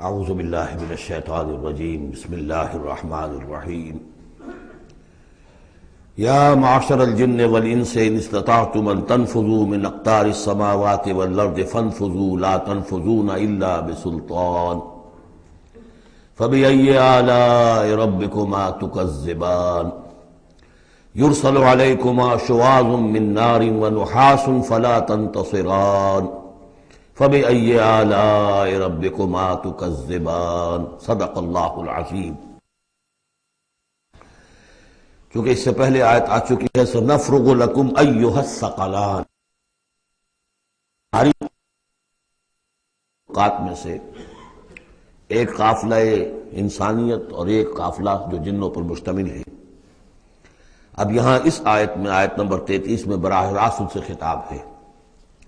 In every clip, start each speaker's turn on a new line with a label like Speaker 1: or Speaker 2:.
Speaker 1: اعوذ باللہ من الشیطان الرجیم بسم اللہ الرحمن الرحیم یا معشر الجن والانس ان استطعتم ان تنفذوا من اقطار السماوات والارض فانفذوا لا تنفذون الا بسلطان فبأي آلاء ربكما تكذبان يرسل عليكما شواظ من نار ونحاس فلا تنتصران فبأي آلاء ربكما تكذبان صدق اللہ العظیم۔ چونکہ اس سے پہلے آیت آ چکی ہے سنفرغ لکم ایھا الثقلان، ہماری اوقات میں سے ایک قافلہ انسانیت اور ایک قافلہ جو جنوں پر مشتمل ہے۔ اب یہاں اس آیت میں آیت نمبر 33 میں براہ راست ان سے خطاب ہے،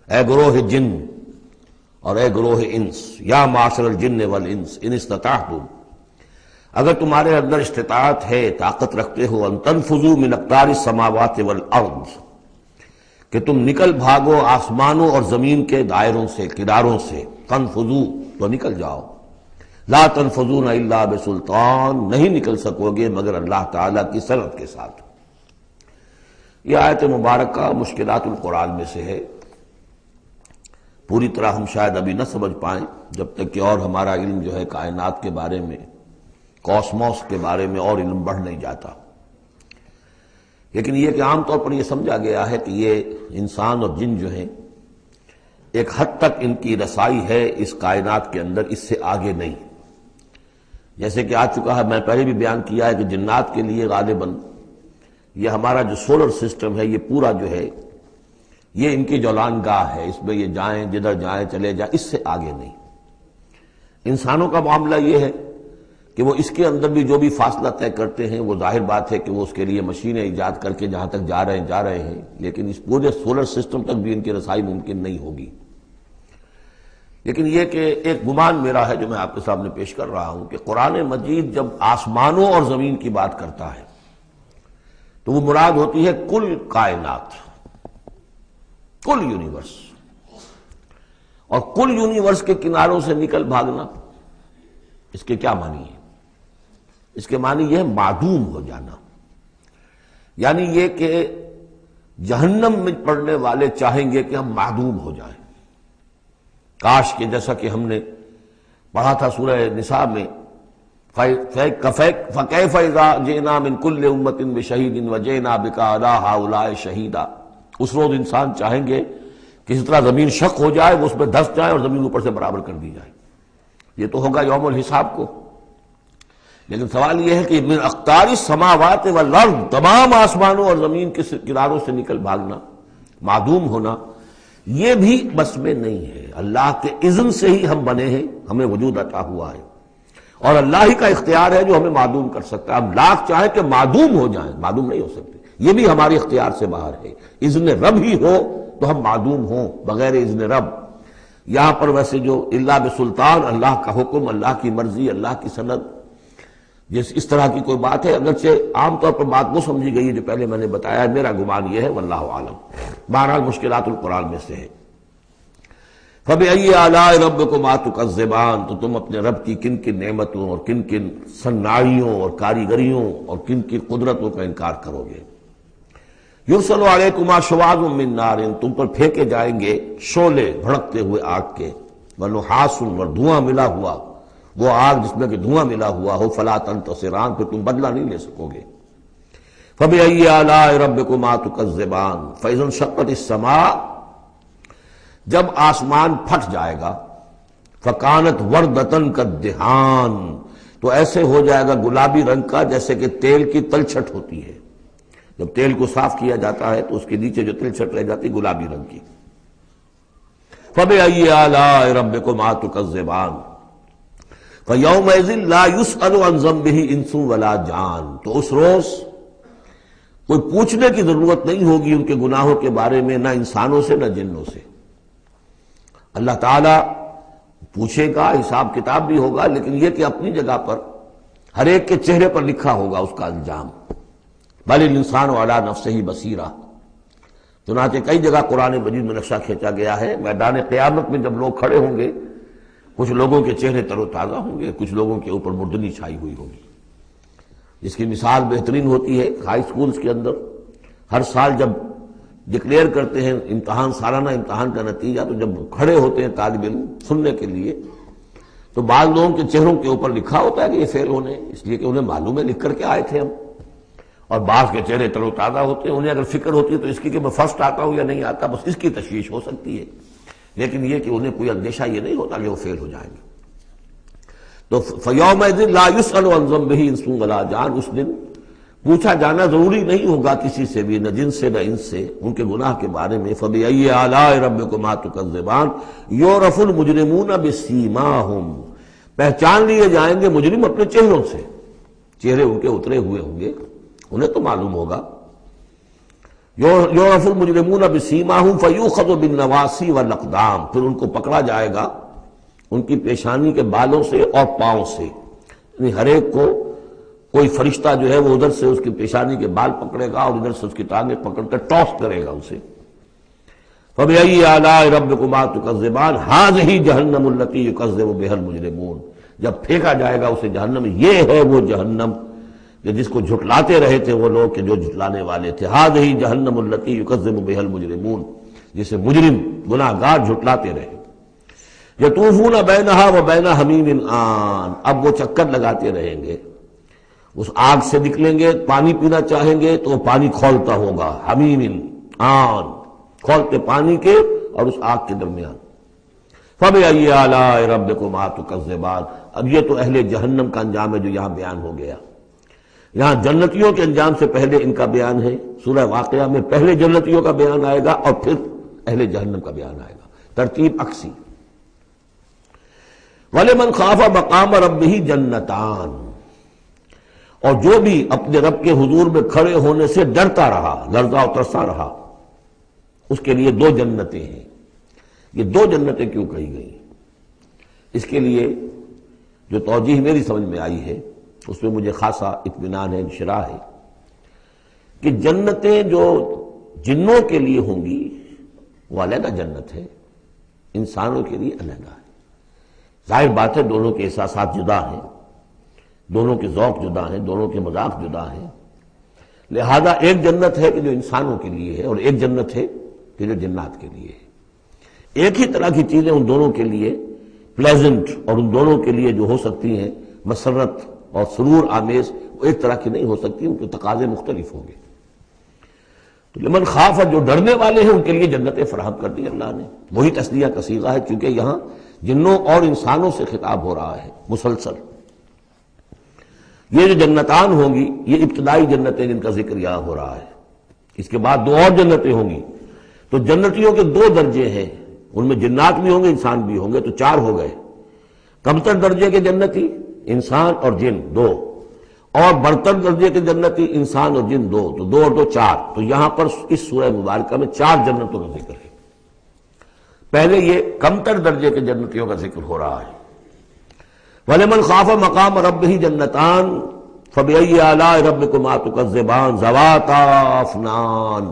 Speaker 1: اے گروہ جن اور اے گروہ انس، یا معاشر الجن والانس ان استطعتم، اگر تمہارے اندر استطاعت ہے، طاقت رکھتے ہو، ان تنفذوا من اقطار السماوات والارض، کہ تم نکل بھاگو آسمانوں اور زمین کے دائروں سے، کناروں سے، تنفذوا تو نکل جاؤ، لا تنفذون الا بسلطان، نہیں نکل سکو گے مگر اللہ تعالیٰ کی سلطنت کے ساتھ۔ یہ آیت مبارکہ مشکلات القرآن میں سے ہے، پوری طرح ہم شاید ابھی نہ سمجھ پائیں جب تک کہ اور ہمارا علم جو ہے کائنات کے بارے میں، کاسموس کے بارے میں اور علم بڑھ نہیں جاتا۔ لیکن یہ کہ عام طور پر یہ سمجھا گیا ہے کہ یہ انسان اور جن جو ہیں ایک حد تک ان کی رسائی ہے اس کائنات کے اندر، اس سے آگے نہیں۔ جیسے کہ آ چکا ہے، میں پہلے بھی بیان کیا ہے کہ جنات کے لیے غالباً یہ ہمارا جو سولر سسٹم ہے، یہ پورا جو ہے یہ ان کی جولان گاہ ہے، اس میں یہ جائیں جدھر جائیں چلے جائیں، اس سے آگے نہیں۔ انسانوں کا معاملہ یہ ہے کہ وہ اس کے اندر بھی جو بھی فاصلہ طے کرتے ہیں، وہ ظاہر بات ہے کہ وہ اس کے لیے مشینیں ایجاد کر کے جہاں تک جا رہے ہیں، لیکن اس پورے سولر سسٹم تک بھی ان کی رسائی ممکن نہیں ہوگی۔ لیکن یہ کہ ایک گمان میرا ہے جو میں آپ کے سامنے پیش کر رہا ہوں کہ قرآن مجید جب آسمانوں اور زمین کی بات کرتا ہے تو وہ مراد ہوتی ہے کل کائنات، کل یونیورس، اور کل یونیورس کے کناروں سے نکل بھاگنا، اس کے کیا معنی ہے؟ اس کے معنی یہ ہے معدوم ہو جانا، یعنی یہ کہ جہنم میں پڑنے والے چاہیں گے کہ ہم معدوم ہو جائیں۔ کاش کہ جیسا کہ ہم نے پڑھا تھا سورہ نساء میں، فَكَيْفَ إِذَا جِئْنَا مِن كُلِّ أُمَّةٍ بِشَهِيدٍ وَجِئْنَا بِكَ عَلَىٰ هَٰؤُلَاءِ شَهِيدًا۔ اس روز انسان چاہیں گے کہ اس طرح زمین شق ہو جائے، وہ اس میں دھس جائے اور زمین اوپر سے برابر کر دی جائے۔ یہ تو ہوگا یوم الحساب کو۔ لیکن سوال یہ ہے کہ من اقطار السماوات والارض، تمام آسمانوں اور زمین کے کناروں سے نکل بھاگنا، معدوم ہونا، یہ بھی بس میں نہیں ہے۔ اللہ کے اذن سے ہی ہم بنے ہیں، ہمیں وجود عطا ہوا ہے، اور اللہ ہی کا اختیار ہے جو ہمیں معدوم کر سکتا ہے۔ ہم لاکھ چاہیں کہ معدوم ہو جائیں، معدوم نہیں ہو سکتے، یہ بھی ہمارے اختیار سے باہر ہے۔ اذن رب ہی ہو تو ہم معدوم ہوں، بغیر اذن رب۔ یہاں پر ویسے جو اللہ بسلطان، اللہ کا حکم، اللہ کی مرضی، اللہ کی سند، اس طرح کی کوئی بات ہے، اگرچہ عام طور پر بات وہ سمجھی گئی ہے جو پہلے میں نے بتایا، میرا گمان یہ ہے، واللہ عالم۔ بہرحال مشکلات القرآن میں سے ہے۔ فَبِأَيِّ آلَاءِ رَبِّكُمَا تُكَذِّبَانِ، تو تم اپنے رب کی کن کن نعمتوں اور کن کن صناعیوں اور کاریگریوں اور کن کی قدرتوں کا انکار کرو گے۔ یرسل علیکما شواظ من نار، تم پر پھینکے جائیں گے شعلے بھڑکتے ہوئے آگ کے، ونحاس، اور دھواں ملا ہوا، وہ آگ جس میں کہ دھواں ملا ہوا ہو، فلا تنتصران، پھر تم بدلہ نہیں لے سکو گے۔ فبأي آلاء ربكما تكذبان، فإذا انشقت السماء، جب آسمان پھٹ جائے گا، فكانت وردة كالدهان، تو ایسے ہو جائے گا گلابی رنگ کا جیسے کہ تیل کی تلچھٹ ہوتی ہے۔ جب تیل کو صاف کیا جاتا ہے تو اس کے نیچے جو تلچھٹ رہ جاتی گلابی رنگ کی۔ فَبِأَيِّ آلَاءِ رَبِّكُمَا تُكَذِّبَانِ فَيَوْمَئِذٍ لَا يُسْأَلُ عَنْ ذَنبِهِ إِنسٌ وَلَا جَانٌ، تو اس روز کوئی پوچھنے کی ضرورت نہیں ہوگی ان کے گناہوں کے بارے میں، نہ انسانوں سے نہ جنوں سے۔ اللہ تعالیٰ پوچھے گا، حساب کتاب بھی ہوگا، لیکن یہ کہ اپنی جگہ پر ہر ایک کے چہرے پر لکھا ہوگا اس کا انجام۔ بل الانسان علی نفسہ بصیرہ، چنانچہ کئی جگہ قرآن مجید میں نقشہ کھینچا گیا ہے، میدان قیامت میں جب لوگ کھڑے ہوں گے کچھ لوگوں کے چہرے تر و تازہ ہوں گے، کچھ لوگوں کے اوپر مردنی چھائی ہوئی ہوگی۔ اس کی مثال بہترین ہوتی ہے ہائی سکولز کے اندر، ہر سال جب ڈکلیئر کرتے ہیں امتحان، سالانہ امتحان کا نتیجہ، تو جب کھڑے ہوتے ہیں طالب علم سننے کے لیے، تو بعض لوگوں کے چہروں کے اوپر لکھا ہوتا ہے کہ یہ فیل ہونے، اس لیے کہ انہیں معلوم ہے لکھ کر کے آئے تھے ہم، اور بعض کے چہرے تر و تازہ ہوتے ہیں، انہیں اگر فکر ہوتی ہے تو اس کی کہ میں فرسٹ آتا ہوں یا نہیں آتا، بس اس کی تشویش ہو سکتی ہے، لیکن یہ کہ انہیں کوئی اندیشہ یہ نہیں ہوتا کہ وہ فیل ہو جائیں گے۔ تو فَيَوْمَئِذٍ لَا يُسْأَلُ عَنْ ذَنبِهِ انس ولا جان، اس دن پوچھا جانا ضروری نہیں ہوگا کسی سے بھی، نہ جن سے نہ ان سے، ان کے گناہ کے بارے میں۔ فَبِأَيِّ آلَاءِ رَبِّكُمَا تُكَذِّبَانِ يُعْرَفُ الْمُجْرِمُونَ بِسِيمَاهُمْ، پہچان لیے جائیں گے مجرم اپنے چہروں سے، چہرے ان کے اترے ہوئے ہوں گے، انہیں تو معلوم ہوگا۔ یعرف المجرمون بسیماہم فیؤخذ بالنواصی والاقدام، پھر ان کو پکڑا جائے گا ان کی پیشانی کے بالوں سے اور پاؤں سے، یعنی ہر ایک کو کوئی فرشتہ جو ہے وہ ادھر سے اس کی پیشانی کے بال پکڑے گا اور ادھر سے اس کی ٹانگیں پکڑ کر ٹاس کرے گا اسے۔ فَبِأَيِّ آلَاءِ رَبِّكُمَا تُكَذِّبَانِ هَٰذِهِ جَهَنَّمُ الَّتِي يُكَذِّبُ بِهَا الْمُجْرِمُونَ، جب پھینکا جائے گا اسے جہنم، یہ ہے وہ جہنم کہ جس کو جھٹلاتے رہے تھے وہ لوگ کہ جو جھٹلانے والے تھے۔ هَٰذِهِ جَهَنَّمُ الَّتِي يُكَذِّبُ بِهَا الْمُجْرِمُونَ، جسے مجرم گناہگار جھٹلاتے رہے۔ يَطُوفُونَ بَيْنَهَا وَبَيْنَ حَمِيمٍ آن، اب وہ چکر لگاتے رہیں گے، اس آگ سے نکلیں گے، پانی پینا چاہیں گے تو وہ پانی کھولتا ہوگا، حمیم آن، کھولتے پانی کے اور اس آگ کے درمیان۔ فَبِأَيِّ آلَاءِ رَبِّكُمَا تُكَذِّبَانِ، اب یہ تو اہل جہنم کا انجام ہے جو یہاں بیان ہو گیا۔ یہاں جنتیوں کے انجام سے پہلے ان کا بیان ہے، سورہ واقعہ میں پہلے جنتیوں کا بیان آئے گا اور پھر اہل جہنم کا بیان آئے گا، ترتیب عکسی۔ وَلِمَنْ خَافَ مَقَامَ رَبِّهِ جَنَّتَانِ، اور جو بھی اپنے رب کے حضور میں کھڑے ہونے سے ڈرتا رہا، لرزا اور ترسا رہا، اس کے لیے دو جنتیں ہیں۔ یہ دو جنتیں کیوں کہی گئی؟ اس کے لیے جو توجیہ میری سمجھ میں آئی ہے اس میں مجھے خاصا اطمینان ہے، انشراح ہے، کہ جنتیں جو جنوں کے لیے ہوں گی وہ علیحدہ جنت ہے، انسانوں کے لیے علیحدہ ہے۔ ظاہر بات ہے دونوں کے احساسات جدا ہیں، دونوں کے ذوق جدا ہیں، دونوں کے مذاق جدا ہیں، لہذا ایک جنت ہے کہ جو انسانوں کے لیے ہے اور ایک جنت ہے کہ جو جنات کے لیے ہے۔ ایک ہی طرح کی چیزیں ان دونوں کے لیے پلیزنٹ اور ان دونوں کے لیے جو ہو سکتی ہیں مسرت اور سرور آمیز، وہ ایک طرح کی نہیں ہو سکتی، ان کے تقاضے مختلف ہوں گے۔ تو لمن خاف، جو ڈرنے والے ہیں ان کے لیے جنتیں فراہم کر دی اللہ نے، وہی تسلیہ کا صیغہ ہے کیونکہ یہاں جنوں اور انسانوں سے خطاب ہو رہا ہے مسلسل۔ یہ جو جنتان ہوں گی یہ ابتدائی جنتیں جن کا ذکر یہاں ہو رہا ہے، اس کے بعد دو اور جنتیں ہوں گی، تو جنتیوں کے دو درجے ہیں، ان میں جنات بھی ہوں گے انسان بھی ہوں گے، تو چار ہو گئے۔ کمتر درجے کے جنتی انسان اور جن دو، اور برتر درجے کے جنتی انسان اور جن دو، تو دو اور دو چار۔ تو یہاں پر اس سورہ مبارکہ میں چار جنتوں کا ذکر ہے۔ پہلے یہ کمتر درجے کے جنتیوں کا ذکر ہو رہا ہے۔ وَلِمَنْ خَافَ مَقَامَ رَبِّهِ جَنَّتَانِ فَبِأَيِّ آلَاءِ رَبِّكُمَا تُكَذِّبَانِ ذَوَاتَا أَفْنَانٍ،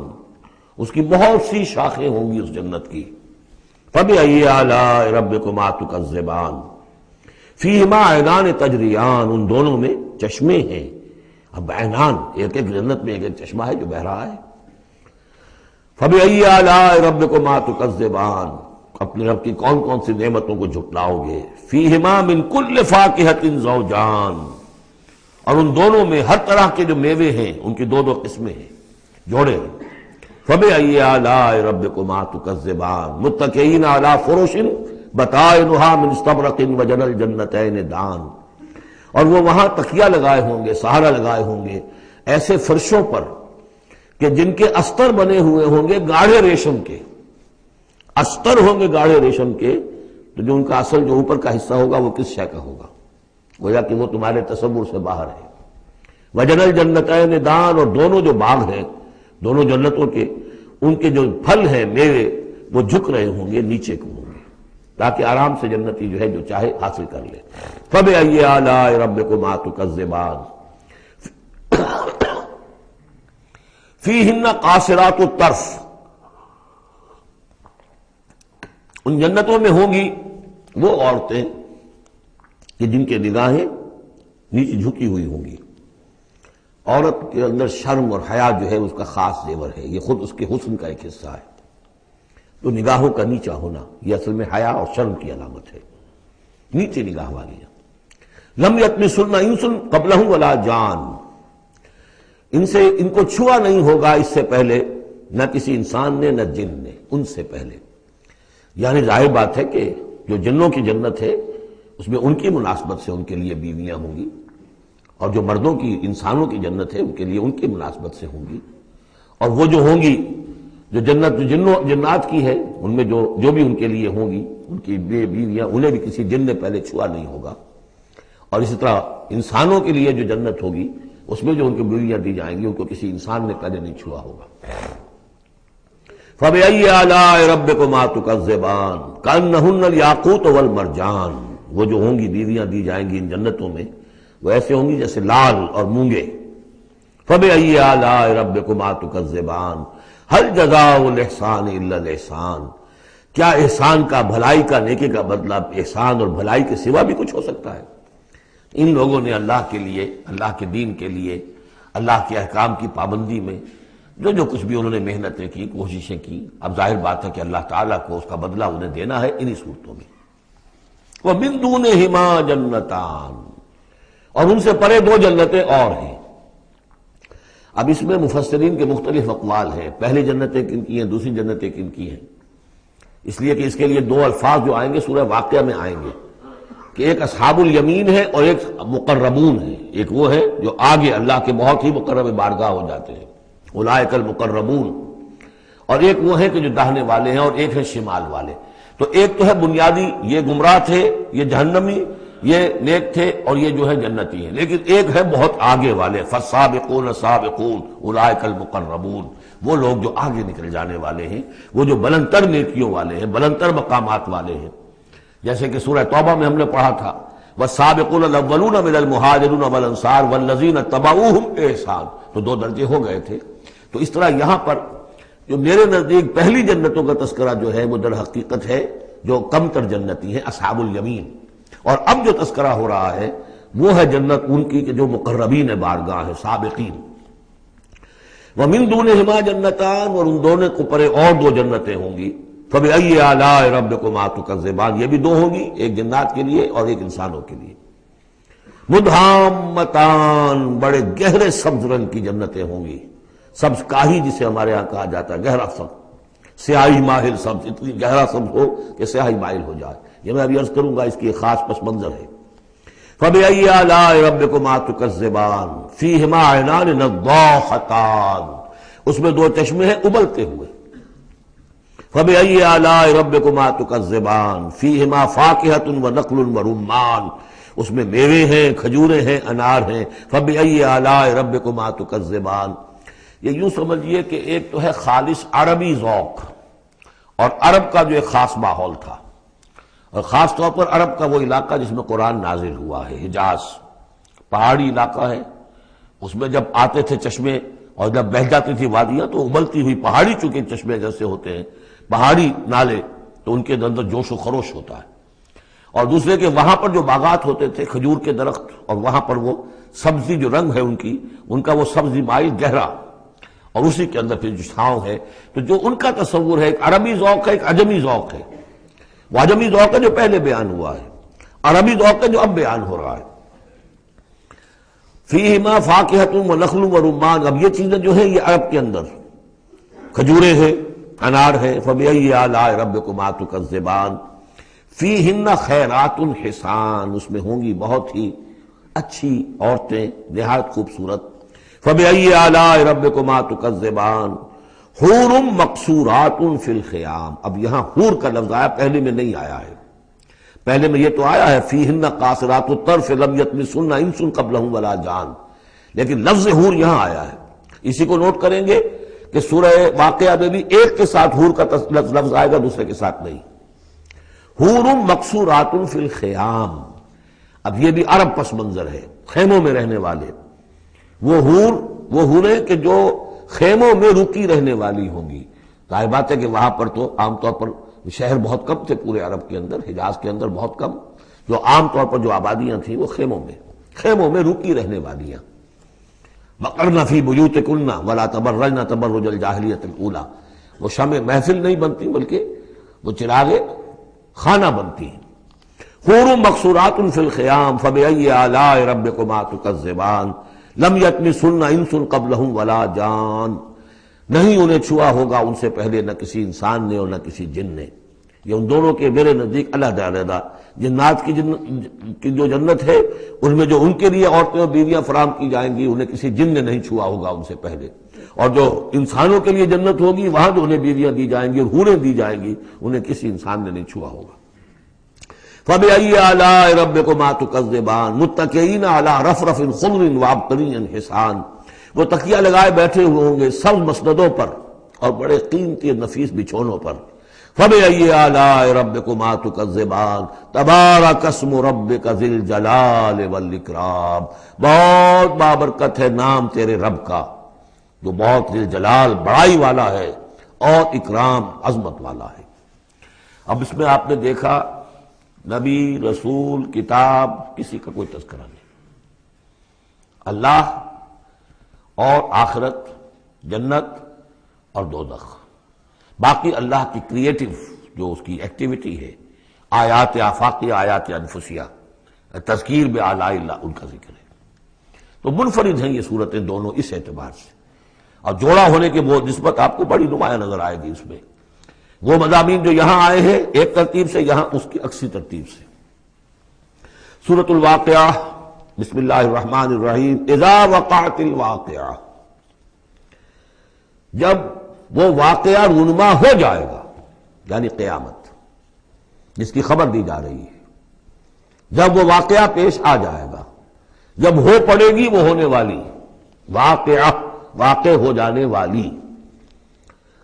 Speaker 1: اس کی بہت سی شاخیں ہوں گی اس جنت کی۔ فَبِأَيِّ آلَاءِ رَبِّكُمَا تُكَذِّبَانِ فِيهِمَا عَيْنَانِ تَجْرِيَانِ، ان دونوں میں چشمے ہیں۔ اب عینان، ایک ایک جنت میں ایک ایک چشمہ ہے جو بہہ رہا ہے۔ فَبِأَيِّ آلَاءِ رَبِّكُمَا تُكَذِّبَانِ، اپنے رب کی کون کون سی نعمتوں کو جھٹلاؤ گے۔ فِيهِمَا مِن كُلِّ فَاكِهَةٍ زَوْجَانِ، اور ان دونوں میں ہر طرح کے جو میوے ہیں ان کی دو دو قسمیں ہیں، جوڑے ہیں۔ فَبِأَيِّ آلَاءِ رَبِّكُمَا تُكَذِّبَانِ مُتَّكِئِينَ عَلَىٰ فُرُشٍ بَطَائِنُهَا مِنْ اسْتَبْرَقٍ وَجَنَى الْجَنَّتَيْنِ دَانٍ، اور وہ وہاں تکیہ لگائے ہوں گے، سہارا لگائے ہوں گے ایسے فرشوں پر کہ جن کے استر بنے ہوئے ہوں گے گاڑھے ریشم کے، استر ہوں گے گاڑھے ریشم کے، تو جو ان کا اصل جو اوپر کا حصہ ہوگا وہ کس شے کا ہوگا، گویا کہ وہ تمہارے تصور سے باہر ہے۔ وَجَنَى الْجَنَّتَيْنِ دَانٍ، اور دونوں جو باغ ہیں دونوں جنتوں کے، ان کے جو پھل ہیں میوے وہ جھک رہے ہوں گے، نیچے کو ہوں گے، تاکہ آرام سے جنتی جو ہے جو چاہے حاصل کر لے۔ فَبِأَيِّ آلَاءِ رَبِّكُمَا تُكَذِّبَانِ فِيهِنَّ قَاصِرَاتُ الطَّرْفِ، ان جنتوں میں ہوں گی وہ عورتیں کہ جن کے نگاہیں نیچے جھکی ہوئی ہوں گی. عورت کے اندر شرم اور حیا جو ہے اس کا خاص زیور ہے، یہ خود اس کے حسن کا ایک حصہ ہے. تو نگاہوں کا نیچا ہونا یہ اصل میں حیا اور شرم کی علامت ہے، نیچے نگاہ والی. لم یطمثن انس قبلہم ولا جان، ان کو چھوا نہیں ہوگا اس سے پہلے نہ کسی انسان نے نہ جن نے، ان سے پہلے. یعنی ظاہر بات ہے کہ جو جنوں کی جنت ہے اس میں ان کی مناسبت سے ان کے لیے بیویاں ہوں گی، اور جو مردوں کی انسانوں کی جنت ہے ان کے لیے ان کی مناسبت سے ہوں گی. اور وہ جو ہوں گی جو جنت جو جنات کی ہے ان میں جو بھی ان کے لیے ہوں گی ان کی بیویاں انہیں بھی کسی جن نے پہلے چھوا نہیں ہوگا. اور اسی طرح انسانوں کے لیے جو جنت ہوگی اس میں جو ان کی بیویاں دی جائیں گی ان کو کسی انسان نے پہلے نہیں چھوا ہوگا. فَبِأَيِّ آلَاءِ رَبِّكُمَا تُكَذِّبَانِ كَأَنَّهُنَّ الْيَاقُوتُ وَالْمَرْجَانُ. وہ جو ہوں گی بیویاں دی جائیں گی ان جنتوں میں وہ ایسے ہوں گی جیسے لال اور مونگے. فَبِأَيِّ آلَاءِ رَبِّكُمَا تُكَذِّبَانِ هَلْ جَزَاءُ الْإِحْسَانِ إِلَّا الْإِحْسَانُ. کیا احسان کا، بھلائی کا، نیکی کا بدلہ احسان اور بھلائی کے سوا بھی کچھ ہو سکتا ہے؟ ان لوگوں نے اللہ کے لیے، اللہ کے دین کے لیے، اللہ کے احکام کی پابندی میں جو کچھ بھی انہوں نے محنتیں کی، کوششیں کی، اب ظاہر بات ہے کہ اللہ تعالیٰ کو اس کا بدلہ انہیں دینا ہے انہی صورتوں میں. وَمِن دُونِهِمَا جَنَّتَانِ، اور ان سے پرے دو جنتیں اور ہیں. اب اس میں مفسرین کے مختلف اقوال ہیں، پہلی جنتیں کن کی ہیں، دوسری جنتیں کن کی ہیں. اس لیے کہ اس کے لیے دو الفاظ جو آئیں گے سورہ واقعہ میں آئیں گے کہ ایک اصحاب الیمین ہے اور ایک مقربون ہے. ایک وہ ہے جو آگے اللہ کے بہت ہی مقرب بارگاہ ہو جاتے ہیں، اولئک المقربون، اور ایک وہ ہے کہ جو داہنے والے ہیں اور ایک ہے شمال والے. تو ایک تو ہے بنیادی، یہ گمراہ تھے، یہ جہنمی، یہ نیک تھے، اور یہ جو ہے جنتی ہیں. لیکن ایک ہے بہت آگے والے، فالسابقون سابقون اولئک المقربون، وہ لوگ جو آگے نکل جانے والے ہیں، وہ جو بلندتر نیکیوں والے ہیں، بلندتر مقامات والے ہیں. جیسے کہ سورہ توبہ میں ہم نے پڑھا تھا وَالسَّابِقُونَ الْأَوَّلُونَ مِنَ الْمُهَاجِرِينَ وَالْأَنصَارِ وَالَّذِينَ اتَّبَعُوهُمْ بِإِحْسَانٍ. تو دو درجے ہو گئے تھے. تو اس طرح یہاں پر جو میرے نزدیک پہلی جنتوں کا تذکرہ جو ہے وہ در حقیقت ہے جو کم تر جنتی ہیں، اصحاب الیمین. اور اب جو تذکرہ ہو رہا ہے وہ ہے جنت ان کی کہ جو مقربین بارگاہ ہیں، سابقین. وَمِن دُونِهِمَا جَنَّتَانِ، اور ان دونوں کو پرے اور دو جنتیں ہوں گی. فَبِأَيِّ آلَاءِ رَبِّكُمَا تُكَذِّبَانِ، یہ بھی دو ہوں گی، ایک جنات کے لیے اور ایک انسانوں کے لیے. مُدْحَامَّتَانِ، بڑے گہرے سبز رنگ کی جنتیں ہوں گی. سبز کاہی جسے ہمارے ہاں کہا جاتا ہے، گہرا سبز، سیاہی مائل سبز، اتنی گہرا سبز ہو کہ سیاہی مائل ہو جائے. یہ میں ابھی عرض کروں گا، اس کی ایک خاص پس منظر ہے. فَبِأَيِّ آلَاءِ رَبِّكُمَا تُكَذِّبَانِ فِيهِمَا عَيْنَانِ نَضَّاخَتَانِ، اس میں دو چشمے ہیں ابلتے ہوئے. فَبِأَيِّ آلَاءِ رَبِّكُمَا تُكَذِّبَانِ فِيهِمَا فَاكِهَةٌ وَنَخْلٌ وَرُمَّانٌ، اس میں میوے ہیں، کھجوریں ہیں، انار ہیں. فَبِأَيِّ آلَاءِ رَبِّكُمَا تُكَذِّبَانِ، یہ یوں سمجھیے کہ ایک تو ہے خالص عربی ذوق اور عرب کا جو ایک خاص ماحول تھا، اور خاص طور پر عرب کا وہ علاقہ جس میں قرآن نازل ہوا ہے، حجاز پہاڑی علاقہ ہے. اس میں جب آتے تھے چشمے اور جب بہہ جاتی تھی وادیاں تو ابلتی ہوئی پہاڑی، چونکہ چشمے جیسے ہوتے ہیں پہاڑی نالے، تو ان کے اندر جوش و خروش ہوتا ہے. اور دوسرے کہ وہاں پر جو باغات ہوتے تھے کھجور کے درخت، اور وہاں پر وہ سبزی جو رنگ ہے ان کا وہ سبزی مائل گہرا، اور اسی کے اندر پھر جو چھاؤں ہے. تو جو ان کا تصور ہے ایک عربی ذوق ہے، ایک عجمی ذوق ہے. وہ عجمی ذوق ہے جو پہلے بیان ہوا ہے، عربی ذوق ہے جو اب بیان ہو رہا ہے. فیہما فاکہۃ ونخل ورمان، اب یہ چیزیں جو ہیں یہ عرب کے اندر کھجوریں ہیں، انار ہے. فبأی آلاء ربکما تکذبان فیہن خیرات حسان، اس میں ہوں گی بہت ہی اچھی عورتیں، نہایت خوبصورت. فبأی آلاء ربکما تکذبان حور مقصورات فی الخیام. اب یہاں حور کا لفظ آیا، پہلے میں نہیں آیا ہے. پہلے میں یہ تو آیا ہے فیہن قاصرات الطرف لم یطمثن انس قبلہم ولا جان، لیکن لفظ حور یہاں آیا ہے. اسی کو نوٹ کریں گے کہ سورہ واقعہ میں بھی ایک کے ساتھ حور کا لفظ آئے گا، دوسرے کے ساتھ نہیں. حور مقصورات فی الخیام، اب یہ بھی عرب پس منظر ہے، خیموں میں رہنے والے. وہ حوریں کہ جو خیموں میں رکی رہنے والی ہوں گی. ظاہر بات ہے کہ وہاں پر تو عام طور پر شہر بہت کم تھے پورے عرب کے اندر، حجاز کے اندر بہت کم، جو عام طور پر جو آبادیاں تھیں وہ خیموں میں رکی رہنے والیاں. وقرن فی بیوتکن ولا تبرجن تبرج الجاہلیۃ الاولی، وہ شمع محفل نہیں بنتی بلکہ وہ چراغ خانہ بنتی ہیں. حور مقصورات فی الخیام فبأی آلاء ربکما تکذبان لم یطمثہن انس قبلہم ولا جان، نہیں انہیں چھوا ہوگا ان سے پہلے نہ کسی انسان نے اور نہ کسی جن نے. یہ ان دونوں کے میرے نزدیک علیحدہ علیحدہ. جنات کی جو جنت ہے ان میں جو ان کے لیے عورتیں اور بیویاں فراہم کی جائیں گی انہیں کسی جن نے نہیں چھوا ہوگا ان سے پہلے، اور جو انسانوں کے لیے جنت ہوگی وہاں جو انہیں بیویاں دی جائیں گی اور حوریں دی جائیں گی انہیں کسی انسان نے نہیں چھوا ہوگا. فَبِأَيِّ آلَاءِ رَبِّكُمَا تُكَذِّبَانِ مُتَّكِئِينَ عَلَىٰ رَفْرَفٍ خُضْرٍ وَعَبْقَرِيٍّ حِسَانٍ، وہ تکیہ لگائے بیٹھے ہوئے ہوں گے سبز مسندوں پر اور بڑے قیمتی نفیس بچھونوں پر. فَبِأَيِّ آلَاءِ رَبِّكُمَا تُكَذِّبَانِ تَبَارَكَ اسْمُ رَبِّكَ ذِي الْجَلَالِ وَالْإِكْرَامِ، بہت بابرکت ہے نام تیرے رب کا جو بہت ذی الجلال بڑائی والا ہے اور اکرام عظمت والا ہے. اب اس میں آپ نے دیکھا نبی، رسول، کتاب، کسی کا کوئی تذکرہ نہیں. اللہ اور آخرت، جنت اور دوزخ، باقی اللہ کی کریٹو جو اس کی ایکٹیویٹی ہے، آیات آفاقیہ، آیات انفسیہ، تذکیر بآلاء اللہ، ان کا ذکر ہے. تو منفرد ہیں یہ صورتیں دونوں اس اعتبار سے، اور جوڑا ہونے کے وہ نسبت آپ کو بڑی نمایاں نظر آئے گی اس میں. وہ مضامین جو یہاں آئے ہیں ایک ترتیب سے، یہاں اس کی عکسی ترتیب سے. سورۃ الواقعہ، بسم اللہ الرحمن الرحیم. اذا وقعت الواقعہ، جب وہ واقعہ رونما ہو جائے گا، یعنی قیامت جس کی خبر دی جا رہی ہے، جب وہ واقعہ پیش آ جائے گا، جب ہو پڑے گی وہ ہونے والی واقعہ، واقع ہو جانے والی.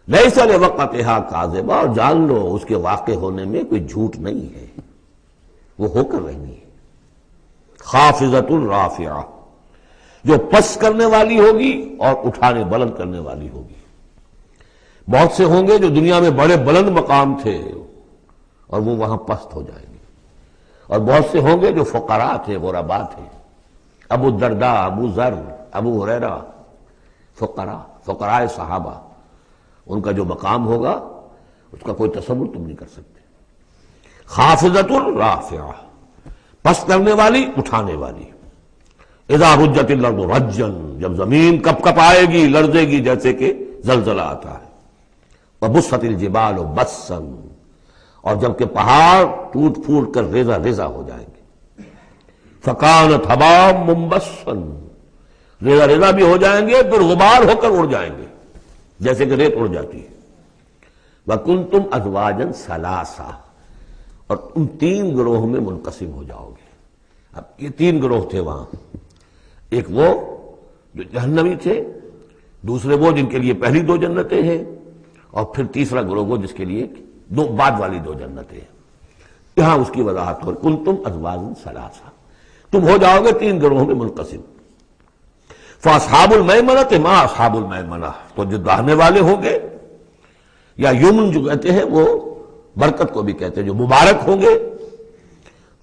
Speaker 1: لیس لوقتھا کاذبہ، اور جان لو اس کے واقع ہونے میں کوئی جھوٹ نہیں ہے، وہ ہو کر رہنی ہے. خافضۃ رافعہ، جو پس کرنے والی ہوگی اور اٹھانے بلند کرنے والی ہوگی. بہت سے ہوں گے جو دنیا میں بڑے بلند مقام تھے اور وہ وہاں پست ہو جائیں گے، اور بہت سے ہوں گے جو فقراء تھے، غرباء تھے. ابو الدرداء، ابو ذر، ابو ہریرہ، فقراء صحابہ، ان کا جو مقام ہوگا اس کا کوئی تصور تم نہیں کر سکتے. خافضۃ رافعہ، پس کرنے والی، اٹھانے والی. اذا رجت الارض رجا، جب زمین کپ کپ آئے گی، لرزے گی جیسے کہ زلزلہ آتا ہے. وبست الجبال بسا، اور جب کہ پہاڑ ٹوٹ پھوٹ کر ریزہ ریزہ ہو جائیں گے. فکانت حباء منبثا، ریزہ ریزہ بھی ہو جائیں گے پھر غبار ہو کر اڑ جائیں گے جیسے کہ ریت اڑ جاتی ہے. وَكُنْتُمْ أَزْوَاجًا ثَلَاثًا، اور ان تین گروہوں میں منقسم ہو جاؤ گے. اب یہ تین گروہ تھے وہاں، ایک وہ جو جہنمی تھے، دوسرے وہ جن کے لیے پہلی دو جنتیں ہیں، اور پھر تیسرا گروہ وہ جس کے لیے دو بعد والی دو جنتیں ہیں. یہاں اس کی وضاحت ہو، كُنْتُمْ أَزْوَاجًا ثَلَاثًا، تم ہو جاؤ گے تین گروہوں میں منقسم. فاصحاب المیمنۃ ما اصحاب المیمنہ، تو جو داہنے والے ہوں گے، یا یمن جو کہتے ہیں وہ برکت کو بھی کہتے ہیں، جو مبارک ہوں گے.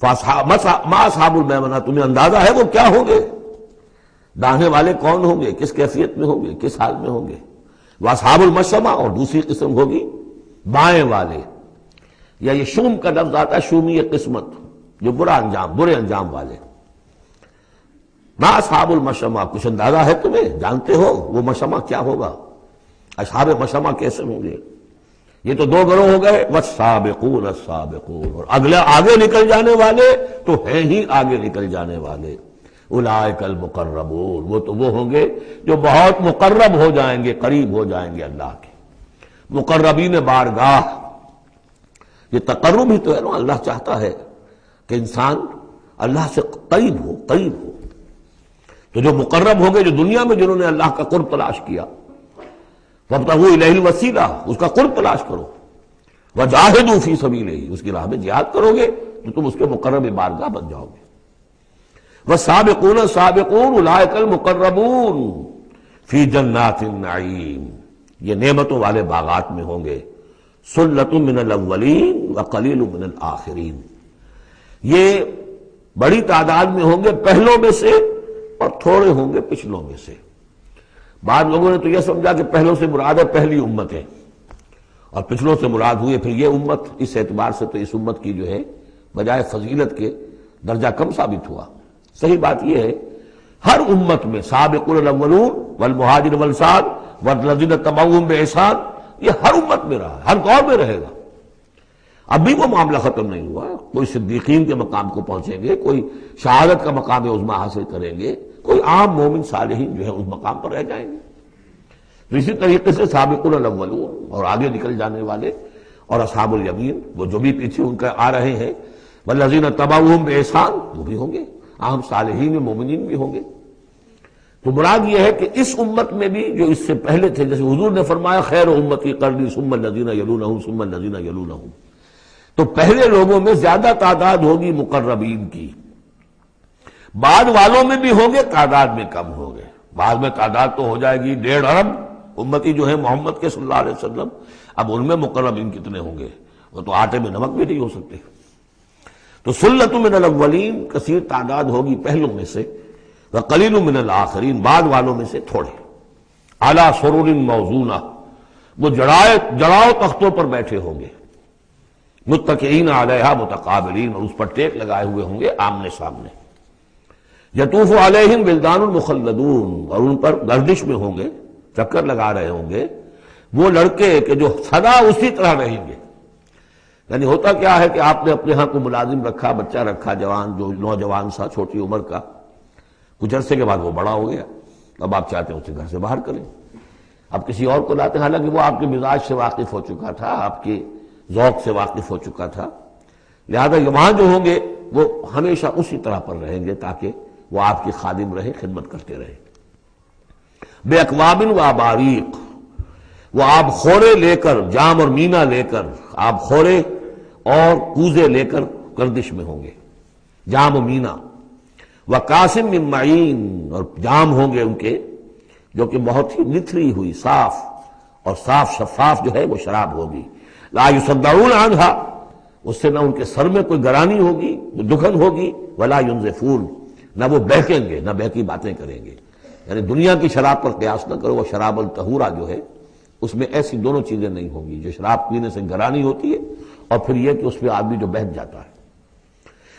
Speaker 1: ما اصحاب المیمنہ، تمہیں اندازہ ہے وہ کیا ہوں گے؟ داہنے والے کون ہوں گے، کس کیفیت میں ہوں گے، کس حال میں ہوں گے. واصحاب المشأمہ، اور دوسری قسم ہوگی بائیں والے، یا یہ شوم کا لفظ آتا ہے، شومی قسمت، جو برے انجام والے. ما اصحاب المشأمہ، کچھ اندازہ ہے تمہیں، جانتے ہو وہ مشأمہ کیا ہوگا، اصحاب مشأمہ کیسے ہوں گے؟ یہ تو دو گروہ ہو گئے. والسابقون السابقون، اور اگلے آگے نکل جانے والے تو ہیں ہی آگے نکل جانے والے. اولئک المقربون، وہ تو وہ ہوں گے جو بہت مقرب ہو جائیں گے، قریب ہو جائیں گے اللہ کے. مقربین بارگاہ، یہ تقرب ہی تو ہے نا. اللہ چاہتا ہے کہ انسان اللہ سے قریب ہو. تو جو مقرب ہو گئے، جو دنیا میں جنہوں نے اللہ کا قرب تلاش کیا، وابتغوا الیہ الوسیلہ، اس کا قرب تلاش کرو. وجاہدوا فی سبیلہ، اس کی راہ میں جہاد کرو گے تو تم اس کے مقرب بارگاہ بن جاؤ گے. والسابقون السابقون اولئک المقربون فی جنات النعیم، یہ نعمتوں والے باغات میں ہوں گے. سلۃ من الاولین وقلیل من الآخرین، یہ بڑی تعداد میں ہوں گے پہلوں میں سے اور تھوڑے ہوں گے پچھلوں میں سے۔ بعض لوگوں نے تو یہ سمجھا کہ پہلوں سے مراد ہے پہلی امت ہے اور پچھلوں سے مراد ہوئی پھر یہ امت، اس اعتبار سے تو اس امت کی جو ہے بجائے فضیلت کے درجہ کم ثابت ہوا۔ صحیح بات یہ ہے ہر امت میں سابقون الاولون والمہاجرون والانصار والذین اتبعوہم بإحسان، یہ ہر امت میں رہا، ہر دور میں رہے گا۔ ابھی وہ معاملہ ختم نہیں ہوا، کوئی صدیقین کے مقام کو پہنچیں گے، کوئی شہادت کا مقام عظمیٰ حاصل کریں گے، کوئی عام مومن صالحین جو ہے اس مقام پر رہ جائیں گے۔ تو اسی طریقے سے سابقون الاولون اور آگے نکل جانے والے اور اصحاب الیمین وہ جو بھی پیچھے ان کا آ رہے ہیں، والذین اتبعوہم بإحسان وہ بھی ہوں گے، عام صالحین مومنین بھی ہوں گے۔ تو مراد یہ ہے کہ اس امت میں بھی جو اس سے پہلے تھے، جیسے حضور نے فرمایا خیر امتی قرنی ثم الذین یلونہم ثم الذین یلونہم، تو پہلے لوگوں میں زیادہ تعداد ہوگی مقربین کی، بعد والوں میں بھی ہوں گے، تعداد میں کم ہوں گے۔ بعد میں تعداد تو ہو جائے گی 1.5 ارب امتی جو ہے محمد کے صلی اللہ علیہ وسلم، اب ان میں مقربین کتنے ہوں گے؟ وہ تو آٹے میں نمک بھی نہیں ہو سکتے۔ تو سلۃ من الاولین کثیر تعداد ہوگی پہلوں میں سے، وقلیل من الآخرین بعد والوں میں سے تھوڑے، علی سرر موضونہ وہ جڑاؤ تختوں پر بیٹھے ہوں گے، متکئین علیہا متقابلین اور اس پر ٹیک لگائے ہوئے ہوں گے آمنے سامنے، یطوف علیہم ولدان مخلدون اور ان پر گردش میں ہوں گے، چکر لگا رہے ہوں گے وہ لڑکے کہ جو سدا اسی طرح رہیں گے۔ یعنی ہوتا کیا ہے کہ آپ نے اپنے ہاں کو ملازم رکھا، بچہ رکھا، جوان جو نوجوان سا چھوٹی عمر کا، کچھ عرصے کے بعد وہ بڑا ہو گیا، اب آپ چاہتے ہیں اسے گھر سے باہر کریں، اب کسی اور کو لاتے ہیں، حالانکہ وہ آپ کے مزاج سے واقف ہو چکا تھا، آپ کے ذوق سے واقف ہو چکا تھا، لہذا وہاں جو ہوں گے وہ ہمیشہ اسی طرح پر رہیں گے تاکہ وہ آپ کی خادم رہے، خدمت کرتے رہے۔ بے اکواب و اباریق، وہ آب خورے لے کر، جام اور مینا لے کر، آب خورے اور کوزے لے کر گردش میں ہوں گے، جام و مینا، وقاسم من معین اور جام ہوں گے ان کے جو کہ بہت ہی نتھری ہوئی صاف اور صاف شفاف جو ہے وہ شراب ہوگی، لا یصدعون عنہا اس سے نہ ان کے سر میں کوئی گرانی ہوگی، دکھن ہوگی، ولا ینزفون نہ وہ بہکیں گے، نہ بہکی باتیں کریں گے۔ یعنی دنیا کی شراب پر قیاس نہ کرو، وہ شراب الطہورہ جو ہے اس میں ایسی دونوں چیزیں نہیں ہوں گی، جو شراب پینے سے گرانی ہوتی ہے اور پھر یہ کہ اس پہ آدمی جو بہک جاتا ہے۔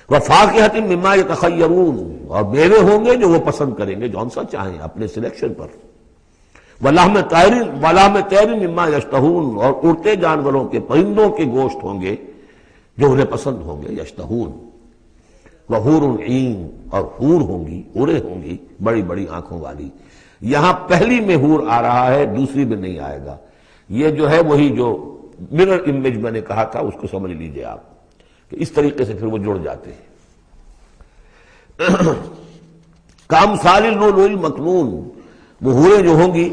Speaker 1: وَفَاكِهَةٍ مِّمَّا يَتَخَيَّرُونَ اور میوے ہوں گے جو وہ پسند کریں گے، جون سا چاہیں اپنے سلیکشن پر۔ وَلَحْمِ طَيْرٍ مِّمَّا يَشْتَهُونَ اور اڑتے جانوروں کے، پرندوں کے گوشت ہوں گے جو انہیں پسند ہوں گے، یشتہون۔ وَحُورٌ عِین اور حور ہوں گی، حوریں ہوں گی بڑی بڑی آنکھوں والی۔ یہاں پہلی میں حور آ رہا ہے، دوسری میں نہیں آئے گا۔ یہ جو ہے وہی جو مرر امیج میں نے کہا تھا اس کو سمجھ لیجئے آپ کہ اس طریقے سے پھر وہ جڑ جاتے ہیں۔ کامثال اللؤلؤ المکنون وہ حوریں جو ہوں گی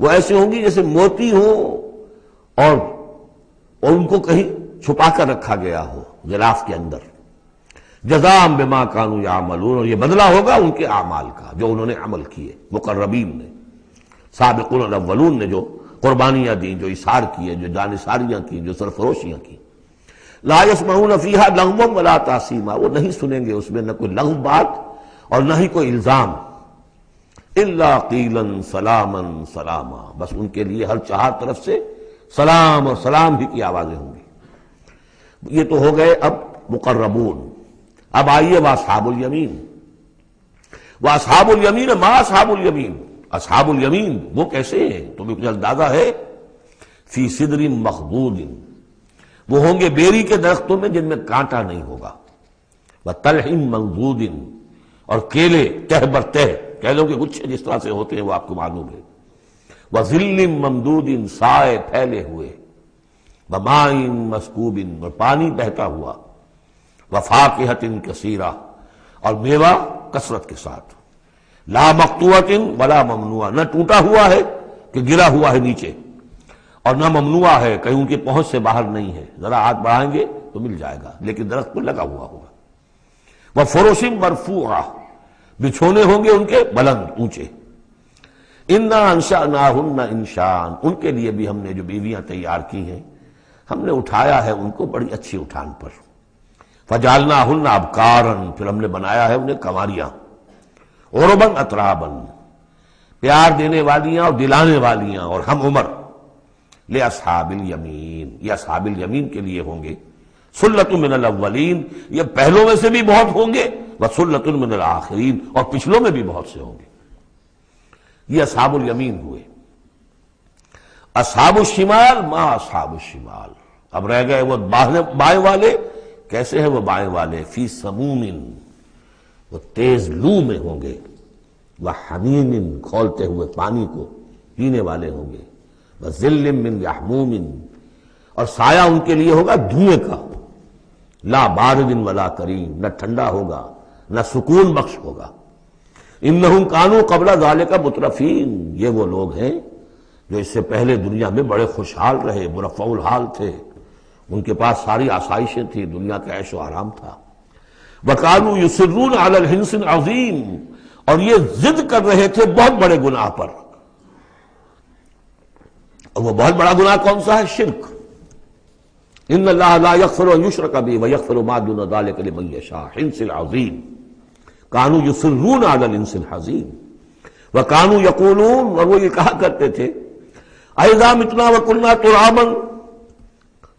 Speaker 1: وہ ایسے ہوں گی جیسے موتی ہوں اور ان کو کہیں چھپا کر رکھا گیا ہو غلاف کے اندر۔ جزاء بما كانوا يعملون اور یہ بدلہ ہوگا ان کے اعمال کا جو انہوں نے عمل کیے، مقربین نے، سابقون الاولون نے جو قربانیاں دیں، جو اثار کیے، جو جانثاریاں کی، جو سرفروشیاں کی۔ لا يسمعون فيها لغوا ولا تاثیما وہ نہیں سنیں گے اس میں نہ کوئی لغو بات اور نہ ہی کوئی الزام، الا قیلا سلاما سلاما بس ان کے لیے ہر چہار طرف سے سلام اور سلام ہی کی آوازیں ہوں گی۔ یہ تو ہو گئے اب مقربون۔ اب آئیے واصحاب الیمین۔ واصحاب الیمین ما اصحاب الیمین، اصحاب الیمین وہ کیسے ہیں تمہیں کچھ اندازہ ہے؟ فی صدر مخضود وہ ہوں گے بیری کے درختوں میں جن میں کانٹا نہیں ہوگا، وطلح منضود اور کیلے تہ بر تہ، کیلوں کے گچھے جس طرح سے ہوتے ہیں وہ آپ کو معلوم ہے، وظل ممدود سائے پھیلے ہوئے، وماء مسکوب اور پانی بہتا ہوا، وفاکہۃ کثیرہ اور میوہ کثرت کے ساتھ، لا مقطوعۃ ولا ممنوعہ نہ ٹوٹا ہوا ہے کہ گرا ہوا ہے نیچے اور نہ ممنوع ہے کہیں ان کی پہنچ سے باہر نہیں ہے، ذرا ہاتھ بڑھائیں گے تو مل جائے گا لیکن درخت پر لگا ہوا ہوگا۔ وفرش مرفوعہ بچھونے ہوں گے ان کے بلند اونچے۔ انا انشأناہن انشاء ان کے لیے بھی ہم نے جو بیویاں تیار کی ہیں ہم نے اٹھایا ہے ان کو بڑی اچھی اٹھان پر. فجعلناہن ابکارا، پھر ہم نے بنایا ہے انہیں کنواریاں. عرباً اتراباً، پیار دینے والیاں اور دلانے والیاں، اور ہم عمر. لاصحاب الیمین، یہ اصحاب الیمین کے لیے ہوں گے. سلۃ من الاولین، یہ پہلوں میں سے بھی بہت ہوں گے. وسلۃ من الآخرین، اور پچھلوں میں بھی بہت سے ہوں گے. یہ اصحاب الیمین ہوئے. اصحاب الشمال، ما اصحاب الشمال، اب رہ گئے وہ بائیں والے. کیسے ہیں وہ بائیں والے؟ فی سموم، وہ تیز لو میں ہوں گے. وحمیم، کھولتے ہوئے پانی کو پینے والے ہوں گے. وظل من یحموم، اور سایہ ان کے لیے ہوگا دھوئیں کا. لا بارد ولا کریم، نہ ٹھنڈا ہوگا نہ سکون بخش ہوگا. انہم کانوا قبل ذالک مترفین، یہ وہ لوگ ہیں جو اس سے پہلے دنیا میں بڑے خوشحال رہے، مرفع الحال تھے. ان کے پاس ساری آسائشیں تھیں، دنیا کا عیش و آرام تھا. وَكَانُوا يُصِرُّونَ عَلَى الْحِنْثِ الْعَظِيمِ، اور یہ ضد کر رہے تھے بہت بڑے گناہ پر. اور وہ بہت بڑا گناہ کون سا ہے؟ شرک. ان اللہ لا یغفر ان یشرک بہ ویغفر ما دون ذلک لمن یشاء. حنث العظیم، کانوا یصرون علی الحنث العظیم. وکانوا یقولون، اور وہ یہ کہا کرتے تھے، اذا متنا وکنا ترابا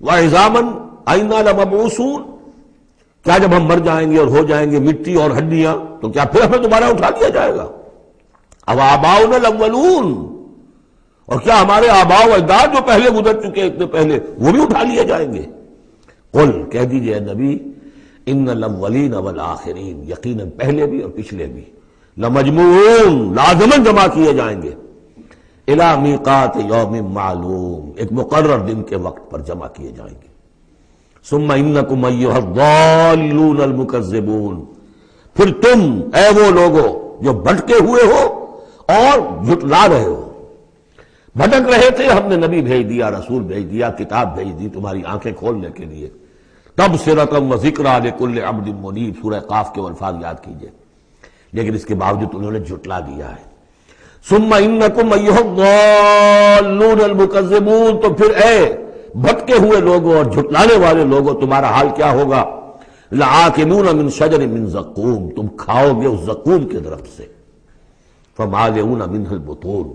Speaker 1: وعظاما ائنا لمبعوثون، کیا جب ہم مر جائیں گے اور ہو جائیں گے مٹی اور ہڈیاں تو کیا پھر ہمیں دوبارہ اٹھا دیا جائے گا؟ اب آباؤنا الاولون، اور کیا ہمارے آباء و اجداد جو پہلے گزر چکے اتنے پہلے وہ بھی اٹھا لیے جائیں گے؟ قل، کہہ دیجئے نبی، ان الاولین والآخرین، یقیناً پہلے بھی اور پچھلے بھی، لمجموعون، لازماً جمع کیے جائیں گے. الی میقات یوم معلوم، ایک مقرر دن کے وقت پر جمع کیے جائیں گے. ثم انکم ایھا الضالون المکذبون، پھر تم اے وہ لوگو جو بھٹکے ہوئے ہو اور جھٹلا رہے ہو. بھٹک رہے تھے، ہم نے نبی بھیج دیا، رسول بھیج دیا، کتاب بھیج دی تمہاری آنکھیں کھولنے کے لیے. تبصرۃ وذکریٰ لکل عبد منیب، سورہ قاف کے الفاظ یاد کیجئے. لیکن اس کے باوجود انہوں نے جھٹلا دیا ہے. ثم انکم ایھا الضالون المکذبون، تو پھر اے بھٹکے ہوئے لوگوں اور جھٹلانے والے لوگوں، تمہارا حال کیا ہوگا؟ لآکلون من شجر من زقوم، تم کھاؤ گے اس زقوم کے درخت سے. فمالئون منہ البطون،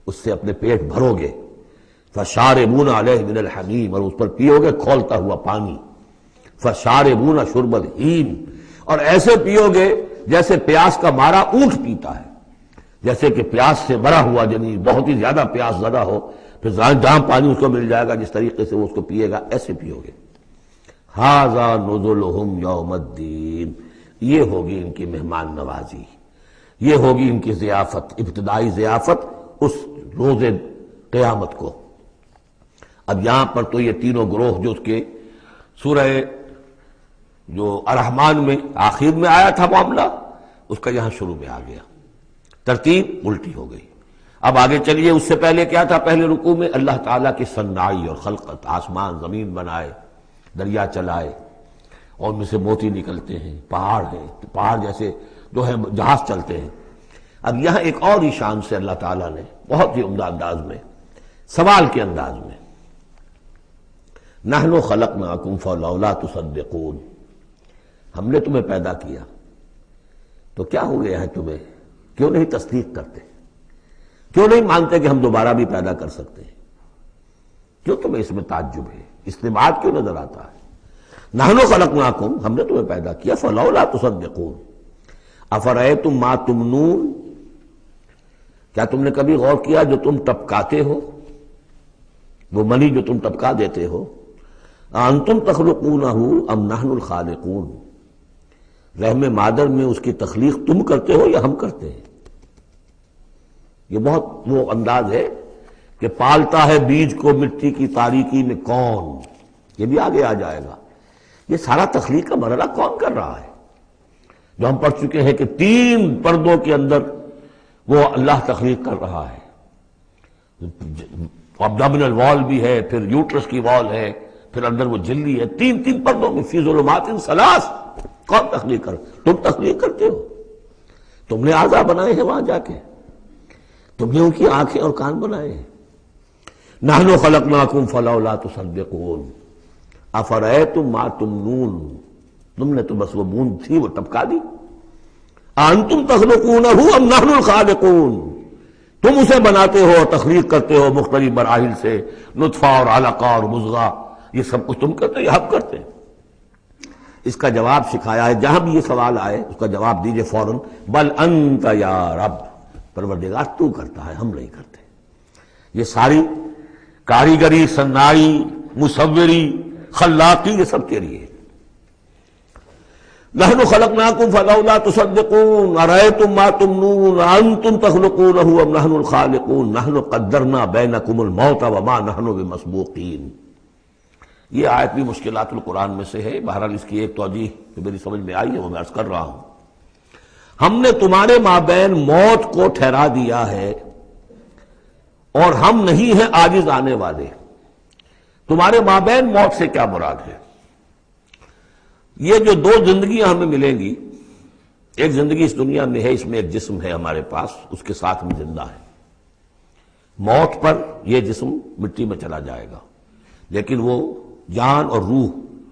Speaker 1: اس سے اپنے پیٹ بھرو گے. فشاربون علیہ من الحمیم، اور اس پر پیو گے کھولتا ہوا پانی. فشاربون شرب الہیم، اور ایسے پیو گے جیسے پیاس کا مارا اونٹ پیتا ہے. جیسے کہ پیاس سے مرا ہوا جنی بہت ہی زیادہ پیاس زدہ ہو، پھر جہاں پانی اس کو مل جائے گا جس طریقے سے وہ اس کو پیے گا، ایسے پیو گے. ھذا نزلھم یوم الدین، یہ ہوگی ان کی مہمان نوازی، یہ ہوگی ان کی ضیافت، ابتدائی ضیافت اس روز قیامت کو. اب یہاں پر تو یہ تینوں گروہ جو اس کے سورہ جو الرحمن میں آخر میں آیا تھا معاملہ، اس کا یہاں شروع میں آ گیا، ترتیب الٹی ہو گئی. اب آگے چلیے، اس سے پہلے کیا تھا؟ پہلے رکوع میں اللہ تعالیٰ کی صنعائی اور خلقت، آسمان زمین بنائے، دریا چلائے اور ان میں سے موتی نکلتے ہیں، پہاڑ ہیں، پہاڑ جیسے جو ہے جہاز چلتے ہیں. اب یہاں ایک اور ہی شان سے اللہ تعالیٰ نے بہت ہی عمدہ انداز میں، سوال کے انداز میں، نحن خلقناکم فلولا تصدقون، ہم نے تمہیں پیدا کیا تو کیا ہو گیا ہے تمہیں؟ کیوں نہیں تصدیق کرتے؟ کیوں نہیں مانتے کہ ہم دوبارہ بھی پیدا کر سکتے ہیں؟ کیوں تمہیں اس میں تعجب ہے، استبعاد کیوں نظر آتا ہے؟ نحن خلقناکم، ہم نے تمہیں پیدا کیا، فلولا تصدقون افرأیتم ما تمنون، کیا تم نے کبھی غور کیا جو تم ٹپکاتے ہو، وہ منی جو تم ٹپکا دیتے ہو؟ انتم تخلقونہ ام نحن الخالقون، رحم مادر میں اس کی تخلیق تم کرتے ہو یا ہم کرتے ہیں؟ یہ بہت وہ انداز ہے کہ پالتا ہے بیج کو مٹی کی تاریکی میں کون، یہ بھی آگے آ جائے گا. یہ سارا تخلیق کا مرحلہ کون کر رہا ہے؟ جو ہم پڑھ چکے ہیں کہ 3 پردوں کے اندر وہ اللہ تخلیق کر رہا ہے. ابڈومینل وال بھی ہے، پھر یوٹرس کی وال ہے، پھر اندر وہ جھلی ہے، 3 پردوں میں، فی ظلمات ثلاث. کون تخلیق کر؟ تم تخلیق کرتے ہو. تم نے اعضاء بنائے ہیں وہاں جا کے، تم نے ان کی آنکھیں اور کان بنائے ہیں. نحن خلقناکم فلولا تصدقون افرأیتم ما تمنون، تم نے تو بس وہ بوند تھی وہ ٹپکا دی. انتم تخلقونہ ام نحن الخالقون، تم اسے بناتے ہو، تخلیق کرتے ہو مختلف مراحل سے، نطفہ اور علقہ اور مضغہ، یہ سب کچھ تم کرتے یا ہم کرتے ہیں؟ اس کا جواب سکھایا ہے. جہاں بھی یہ سوال آئے اس کا جواب دیجئے فوراً، بل انت یا رب، پروردگار تو کرتا ہے، ہم نہیں کرتے. یہ ساری کاریگری، صنائی، مصوری، خلاقی، یہ سب تیری ہے. نحن خلقناکم فلولا تصدقون ارأیتم ما تمنون انتم تخلقونہ ام نحن الخالقون نحن قدرنا بینکم الموت وما نحن بمسبوقین. یہ آیت بھی مشکلات القرآن میں سے ہے. بہرحال اس کی ایک توجیہ جو میری سمجھ میں آئی ہے وہ میں عرض کر رہا ہوں. ہم نے تمہارے مابین موت کو ٹھہرا دیا ہے اور ہم نہیں ہیں عاجز آنے والے. تمہارے مابین موت سے کیا مراد ہے؟ یہ جو دو زندگیاں ہمیں ملیں گی، ایک زندگی اس دنیا میں ہے، اس میں ایک جسم ہے ہمارے پاس، اس کے ساتھ ہم زندہ ہیں. موت پر یہ جسم مٹی میں چلا جائے گا، لیکن وہ جان اور روح،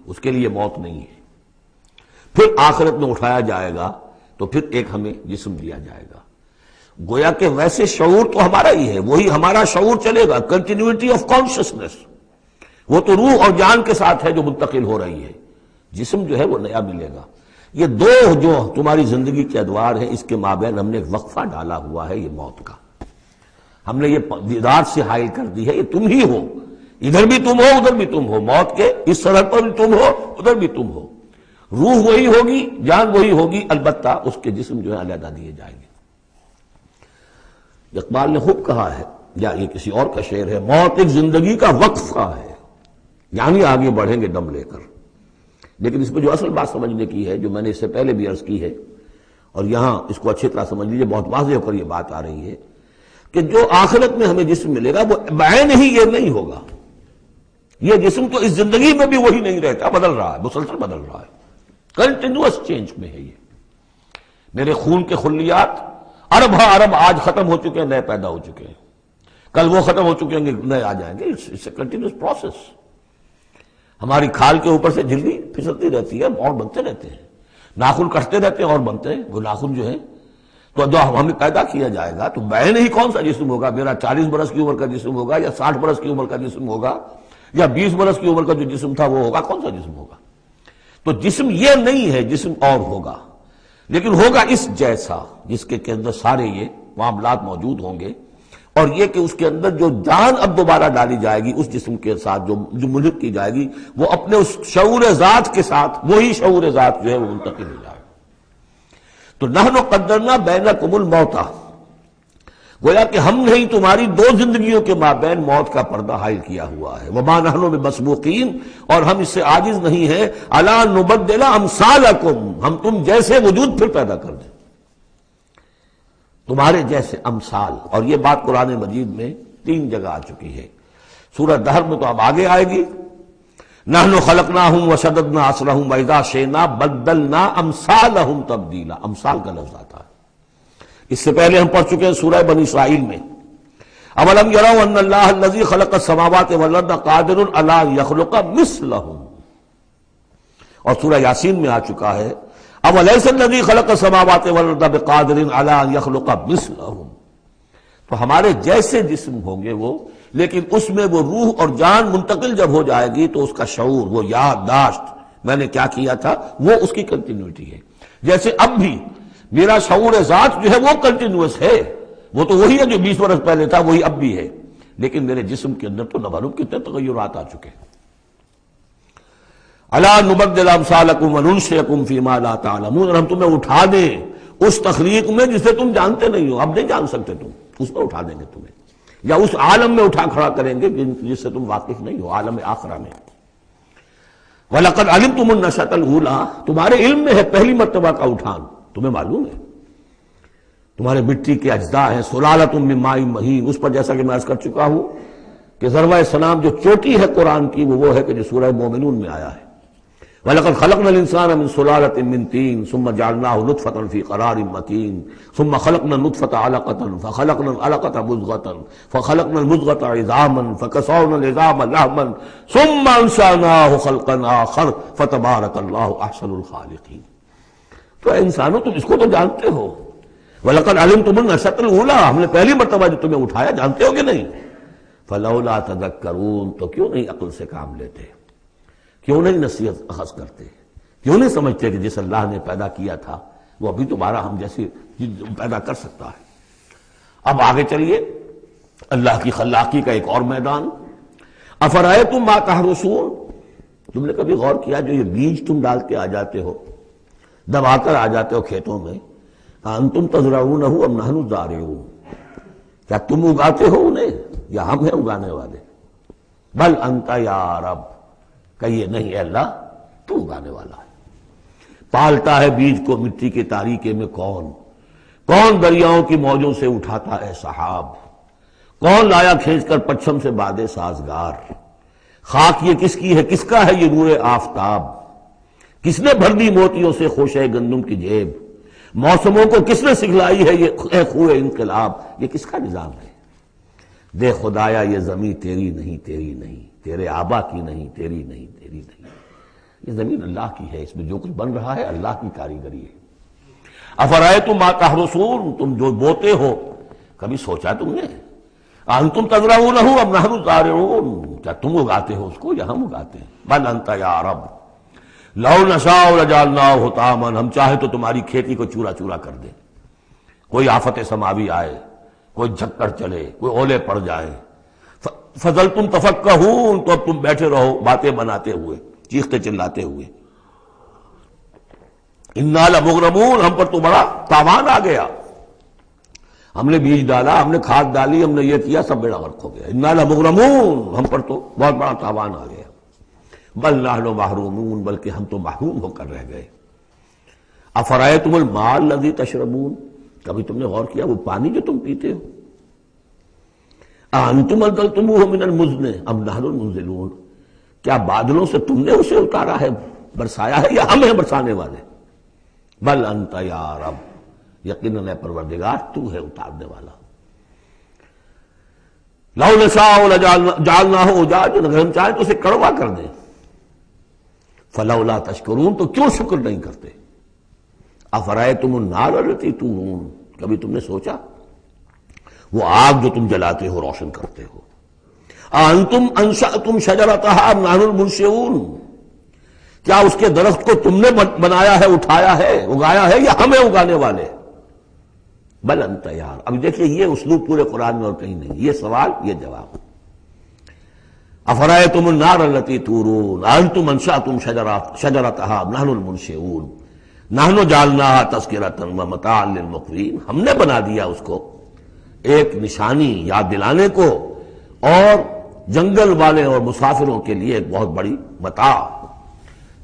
Speaker 1: اس کے لیے موت نہیں ہے. پھر آخرت میں اٹھایا جائے گا تو پھر ایک ہمیں جسم دیا جائے گا. گویا کہ ویسے شعور تو ہمارا ہی ہے، وہی ہمارا شعور چلے گا، کنٹینیوٹی آف کانشسنس. وہ تو روح اور جان کے ساتھ ہے جو منتقل ہو رہی ہے. جسم جو ہے وہ نیا ملے گا. یہ دو جو تمہاری زندگی کے ادوار ہیں، اس کے مابین ہم نے ایک وقفہ ڈالا ہوا ہے، یہ موت کا. ہم نے یہ ذات سے حائل کر دی ہے، یہ تم ہی ہو، ادھر بھی تم ہو ادھر بھی تم ہو، موت کے اس سرحد پر بھی تم ہو ادھر بھی تم ہو. روح وہی ہوگی، جان وہی ہوگی، البتہ اس کے جسم جو ہے علیحدہ دیے جائیں گے. اقبال نے خوب کہا ہے، یا یہ کسی اور کا شعر ہے، موت ایک زندگی کا وقفہ ہے، یعنی آگے بڑھیں گے دم لے کر. لیکن اس میں جو اصل بات سمجھنے کی ہے، جو میں نے اس سے پہلے بھی عرض کی ہے، اور یہاں اس کو اچھی طرح سمجھ لیجیے، بہت واضح ہو کر یہ بات آ رہی ہے کہ جو آخرت میں ہمیں جسم ملے گا وہ بعین ہی یہ نہیں ہوگا. یہ جسم تو اس زندگی میں بھی وہی نہیں رہتا، بدل رہا ہے، مسلسل بدل رہا ہے، کنٹینیوس چینج میں ہے. یہ میرے خون کے خلیات ارب ہا ارب آج ختم ہو چکے ہیں، نئے پیدا ہو چکے ہیں، کل وہ ختم ہو چکے ہیں، نئے آ جائیں گے. It's a continuous process. ہماری کھال کے اوپر سے جھلی پھسلتی رہتی ہے، اور بنتے رہتے ہیں. ناخن کٹتے رہتے ہیں اور بنتے ہیں. وہ ناخن جو ہے تو جو ہمیں پیدا کیا جائے گا تو بعین ہی کون سا جسم ہوگا؟ میرا 40 برس کی عمر کا جسم ہوگا یا 60 برس کی عمر کا جسم ہوگا یا 20 برس کی عمر کا جو جسم تھا وہ ہوگا؟ کون سا جسم ہوگا؟ تو جسم یہ نہیں ہے، جسم اور ہوگا، لیکن ہوگا اس جیسا، جس کے اندر سارے یہ معاملات موجود ہوں گے. اور یہ کہ اس کے اندر جو جان اب دوبارہ ڈالی جائے گی اس جسم کے ساتھ، جو ملحق کی جائے گی، وہ اپنے اس شعور ذات کے ساتھ، وہی شعور ذات جو ہے وہ منتقل ہو جائے گا. تو نحن قدرنا بینکم الموت، گویا کہ ہم نے تمہاری دو زندگیوں کے مابین موت کا پردہ حائل کیا ہوا ہے. وما نحن بمسبوقین، اور ہم اس سے عاجز نہیں ہیں، الا نبدل امثالکم، ہم تم جیسے وجود پھر پیدا کر دیں، تمہارے جیسے امثال. اور یہ بات قرآن مجید میں 3 جگہ آ چکی ہے. سورہ دہر میں تو اب آگے آئے گی، نحن خلقناہم وشددنا اسرہم واذا شئنا بدلنا امثالہم تبدیلا. امثال کا لفظ آتا ہے. اس سے پہلے ہم پڑھ چکے ہیں سورہ بنی اسرائیل میں، اولم یروا ان اللہ الذی خلق السماوات والارض قادر علی ان یخلق مثلہم. اور سورہ یاسین میں آ چکا ہے، اولیس الذی خلق السماوات والارض بقادر علی ان یخلق مثلہم. تو ہمارے جیسے جسم ہوں گے وہ، لیکن اس میں وہ روح اور جان منتقل جب ہو جائے گی تو اس کا شعور، وہ یادداشت، میں نے کیا کیا تھا، وہ اس کی کنٹینیوٹی ہے. جیسے اب بھی میرا شعور ذات جو ہے وہ کنٹینیوس ہے، وہ تو وہی ہے جو 20 برس پہلے تھا، وہی اب بھی ہے، لیکن میرے جسم کے اندر تو نہ معلوم کتنے تغیرات آ چکے ہیں. الا نبدل امثالکم وننشئکم فیما لا تعلمون، اور ہم تمہیں اٹھا دیں اس تخلیق میں جسے تم جانتے نہیں ہو، اب نہیں جان سکتے تم، اس پر اٹھا دیں گے تمہیں، یا اس عالم میں اٹھا کھڑا کریں گے جس سے تم واقف نہیں ہو، عالم آخرہ میں. وَلَقَدْ عَلِمْتُمُ النَّشْأَةَ الْأُولَىٰ، تمہارے علم میں ہے پہلی مرتبہ کا اٹھان، تمہیں معلوم ہے. تمہارے مٹی کے اجزاء ہیں، سلالۃ من ماء مہین، اس پر جیسا کہ میں عرض کر چکا ہوں کہ ذروۂ سلام جو چوٹی ہے قرآن کی وہ ہے کہ جو سورہ مومنون میں آیا ہے. وَلَقَدْ خَلَقْنَا الْإِنسَانَ مِنْ سُلَالَةٍ مِنْ طِينٍ ثُمَّ جَعَلْنَاهُ نُطْفَةً فِي قَرَارٍ مَكِينٍ ثُمَّ خَلَقْنَا النُّطْفَةَ عَلَقَةً فَخَلَقْنَا الْعَلَقَةَ مُضْغَةً فَخَلَقْنَا الْمُضْغَةَ عِظَامًا فَكَسَوْنَا الْعِظَامَ لَحْمًا ثُمَّ أَنشَأْنَاهُ خَلْقًا آخَرَ فَتَبَارَكَ اللَّهُ أَحْسَنُ الْخَالِقِينَ۔ تو اے انسانوں تم اس کو تو جانتے ہو، وَلَقَدْ عَلِمْتُمُ النَّشْأَةَ الْأُولَىٰ، ہم نے پہلی مرتبہ جو تمہیں اٹھایا جانتے ہو کہ نہیں؟ فَلَوْلَا تَذَكَّرُونَ، تو کیوں نہیں عقل سے کام لیتے، کیوں نہیں نصیحت اخذ کرتے، کیوں نہیں سمجھتے کہ جس اللہ نے پیدا کیا تھا وہ ابھی تمہارا ہم جیسے پیدا کر سکتا ہے۔ اب آگے چلیے، اللہ کی خلاقی کا ایک اور میدان۔ افرأیتم ما تحرثون، تم نے کبھی غور کیا جو یہ بیج تم ڈال کے آ جاتے ہو، دبا کر آ جاتے ہو کھیتوں میں، انتم تزرعونہ ام نحن الزارعون، کیا تم اگاتے ہو انہیں یا ہم ہیں اگانے والے؟ بل انت یا رب، کہیے نہیں اے اللہ تو اگانے والا ہے۔ پالتا ہے بیج کو مٹی کے تاریکے میں کون دریاؤں کی موجوں سے اٹھاتا ہے سحاب، کون لایا کھینچ کر پچھم سے بادے سازگار، خاک یہ کس کی ہے، کس کا ہے یہ نور آفتاب، کس نے بھر دی موتیوں سے خوشہ گندم کی جیب، موسموں کو کس نے سکھلائی ہے یہ خوئے انقلاب، یہ کس کا نظام ہے؟ دے خدایا یہ زمین تیری نہیں، تیری نہیں، تیرے آبا کی نہیں، تیری نہیں، تیری نہیں، یہ زمین اللہ کی ہے، اس میں جو کچھ بن رہا ہے اللہ کی کاریگری ہے۔ افرأیتم ما تحرثون، تم جو بوتے ہو کبھی سوچا تم نے؟ انتم تزرعونہ ام نحن الزارعون، کیا تم اگاتے ہو اس کو یا ہم اگاتے ہیں؟ بل انت یا رب لو نشاء لجعلناہ حطاما، ہم چاہے تو تمہاری کھیتی کو چورا چورا کر دیں، کوئی آفت سماوی آئے، کوئی جھکڑ چلے، کوئی اولے پڑ جائیں، فظلتم تفکہون، تو اب تم بیٹھے رہو باتیں بناتے ہوئے، چیختے چلاتے ہوئے، انا لمغرمون، ہم پر تو بڑا تاوان آ گیا، ہم نے بیج ڈالا، ہم نے کھاد ڈالی، ہم نے یہ کیا، سب بیڑا غرق ہو گیا، انا لمغرمون، ہم پر تو بہت بڑا تاوان آ گیا، بل نحن محرومون، بلکہ ہم تو محروم ہو کر رہ گئے۔ افرأیتم الماء الذی تشربون، کبھی تم نے غور کیا وہ پانی جو تم پیتے ہو، انتم انزلتموہ من المزن ام نحن المنزلون، کیا بادلوں سے تم نے اسے اتارا ہے، برسایا ہے، یا ہم ہیں برسانے والے؟ بل انت یا رب، یقیناً اے پروردگار تو ہے اتارنے والا۔ لو نشاء لجعلناہ اجاجا، اگر ہم چاہیں تو اسے کڑوا کر دیں، فلولا تشکرون، تو کیوں شکر نہیں کرتے؟ افرأیتم النار التی تورون، کبھی تم نے سوچا وہ آگ جو تم جلاتے ہو، روشن کرتے ہو، انتم انشأتم شجرتها ام نحن المنشئون، کیا اس کے درخت کو تم نے بنایا ہے، اٹھایا ہے، اگایا ہے، یا ہمیں اگانے والے؟ بل انت یار، اب دیکھیے یہ اسلوب پورے قرآن میں اور کہیں نہیں، یہ سوال یہ جواب۔ افرأیتم النار التی تورون انتم انشأتم شجرتها ام نحن المنشئون نحن جعلناها تذکرۃ ومتاعا للمقوین، ہم نے بنا دیا اس کو ایک نشانی یاد دلانے کو، اور جنگل والے اور مسافروں کے لیے ایک بہت بڑی متاع،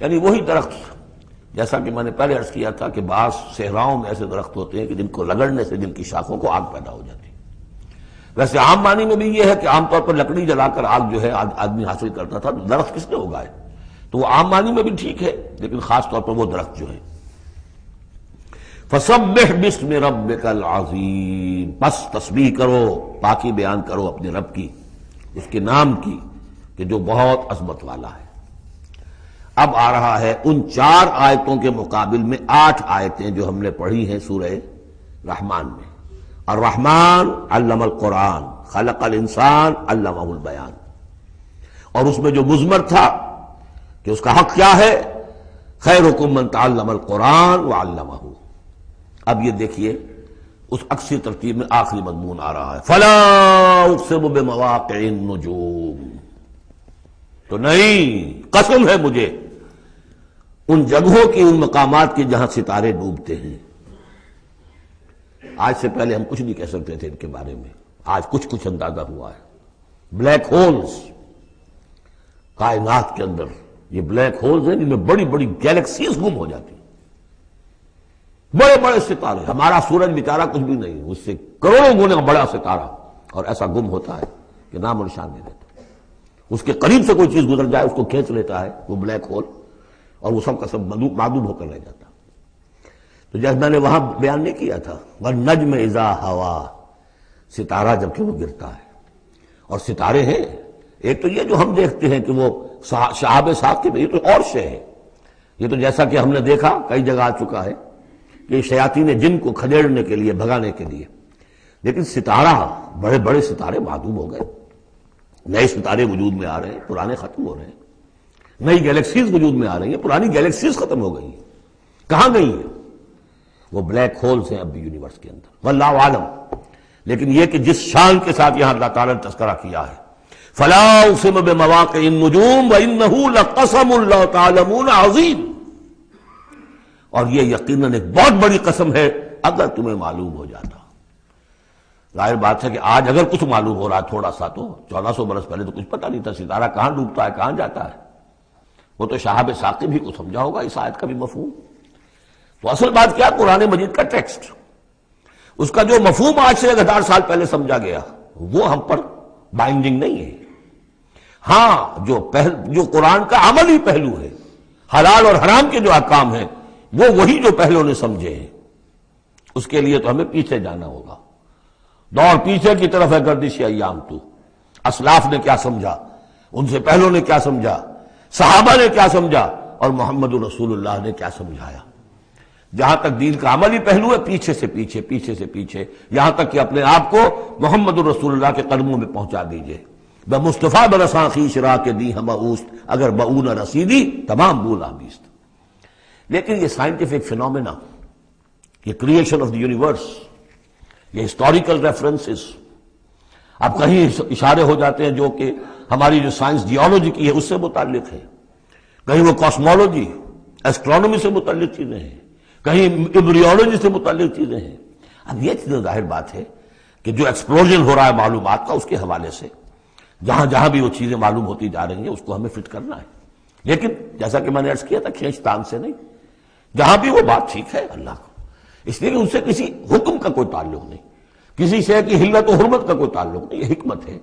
Speaker 1: یعنی وہی درخت جیسا کہ میں نے پہلے عرض کیا تھا کہ بعض صحراؤں میں ایسے درخت ہوتے ہیں کہ جن کو رگڑنے سے جن کی شاخوں کو آگ پیدا ہو جاتی ہے۔ ویسے عام معنی میں بھی یہ ہے کہ عام طور پر لکڑی جلا کر آگ جو ہے آدمی حاصل کرتا تھا، تو درخت کس نے اگائے؟ تو وہ عام معنی میں بھی ٹھیک ہے، لیکن خاص طور پر وہ درخت جو ہے۔ فسبح باسم ربک العظیم، بس تسبیح کرو، پاکی بیان کرو اپنے رب کی، اس کے نام کی کہ جو بہت عظمت والا ہے۔ اب آ رہا ہے ان 4 آیتوں کے مقابل میں 8 آیتیں جو ہم نے پڑھی ہیں سورہ رحمان میں۔ الرحمن علم القرآن، خلق الانسان علمہ البیان، اور اس میں جو مضمر تھا کہ اس کا حق کیا ہے، خیرکم من تعلم القرآن وعلمہ۔ اب یہ دیکھیے اس عکسی ترتیب میں آخری مضمون آ رہا ہے، فلا اقسم بمواقع النجوم، تو نہیں، قسم ہے مجھے ان جگہوں کی، ان مقامات کی جہاں ستارے ڈوبتے ہیں۔ آج سے پہلے ہم کچھ نہیں کہہ سکتے تھے ان کے بارے میں، آج کچھ اندازہ ہوا ہے۔ بلیک ہولز، کائنات کے اندر یہ بلیک ہولز ہیں جن میں بڑی بڑی گیلیکسیز گم ہو جاتی ہیں، بڑے بڑے ستارے، ہمارا سورج بیچارہ کچھ بھی نہیں، اس سے کروڑوں گنا بڑا ستارہ، اور ایسا گم ہوتا ہے کہ نام و نشان نہیں رہتا۔ اس کے قریب سے کوئی چیز گزر جائے اس کو کھینچ لیتا ہے وہ بلیک ہول، اور وہ سب کا سب معدوم ہو کر رہ جاتا. تو جیسے میں نے وہاں بیان نہیں کیا تھا وَالنَّجْمِ اِذَا هَوَا، ستارہ جب کہ وہ گرتا ہے. اور ستارے ہیں ایک تو یہ جو ہم دیکھتے ہیں کہ وہ شہاب ثاقب، یہ تو اور شے ہے. یہ تو جیسا کہ ہم نے دیکھا کئی جگہ آ چکا ہے کہ شیاطین جن کو کھدیڑنے کے لیے، بھگانے کے لیے. لیکن ستارہ، بڑے بڑے ستارے معدوم ہو گئے، نئے ستارے وجود میں آ رہے ہیں، پرانے ختم ہو رہے ہیں. نئی گیلیکسیز وجود میں آ رہی ہیں، پرانی گیلیکسیز ختم ہو گئی ہیں. کہاں گئی ہیں؟ وہ بلیک ہولز ہیں اب بھی یونیورس کے اندر، واللہ عالم. لیکن یہ کہ جس شان کے ساتھ یہاں اللہ تعالیٰ نے تذکرہ کیا ہے فَلَا أُقْسِمُ بِمَوَاقِعِ النُّجُومِ وَإِنَّهُ لَقَسَمٌ لَوْ تَعْلَمُونَ عَظِيمٌ. اور یہ یقیناً ایک بہت بڑی قسم ہے اگر تمہیں معلوم ہو جاتا. ظاہر بات ہے کہ آج اگر کچھ معلوم ہو رہا ہے تھوڑا سا، تو 1400 برس پہلے تو کچھ پتہ نہیں تھا ستارہ کہاں ڈوبتا ہے کہاں جاتا ہے. وہ تو شہاب ثاقب ہی کو سمجھا ہوگا اس آیت کا بھی مفہوم. تو اصل بات کیا، قرآن مجید کا ٹیکسٹ، اس کا جو مفہوم آج سے 1000 سال پہلے سمجھا گیا وہ ہم پر بائنڈنگ نہیں ہے. ہاں جو قرآن کا عملی پہلو ہے، حلال اور حرام کے جو احکام ہیں، وہ وہی جو پہلو نے سمجھے ہیں. اس کے لیے تو ہمیں پیچھے جانا ہوگا. دور پیچھے کی طرف ہے گردش ایام تو. اسلاف نے کیا سمجھا، ان سے پہلوں نے کیا سمجھا، صحابہ نے کیا سمجھا، اور محمد رسول اللہ نے کیا سمجھایا. جہاں تک دین کا عملی پہلو ہے، پیچھے سے پیچھے، پیچھے سے پیچھے، یہاں تک کہ اپنے آپ کو محمد رسول اللہ کے قدموں میں پہنچا دیجئے. بمصطفیٰ برساں خویش را کے دی ہم اوست، اگر بؤ نہ رسیدی تمام بولا بیست. لیکن یہ سائنٹیفک فینومینا، یہ کریشن آف دی یونیورس، یہ ہسٹوریکل ریفرنسز، اب کہیں اشارے ہو جاتے ہیں جو کہ ہماری جو سائنس جیولوجی کی ہے اس سے متعلق ہے، کہیں وہ کاسمولوجی، ایسٹرونومی سے متعلق چیزیں ہیں، کہیں ایمبریولوجی سے متعلق چیزیں ہیں. اب یہ چیزیں ظاہر بات ہے کہ جو ایکسپلوژن ہو رہا ہے معلومات کا، اس کے حوالے سے جہاں جہاں بھی وہ چیزیں معلوم ہوتی جا رہی ہیں اس کو ہمیں فٹ کرنا ہے. لیکن جیسا کہ میں نے عرض کیا تھا کھینچ تان سے نہیں، جہاں بھی وہ بات ٹھیک ہے اللہ کو، اس لیے کہ ان سے کسی حکم کا کوئی تعلق نہیں، کسی شے کی حلت و حرمت کا کوئی تعلق نہیں، یہ حکمت ہے.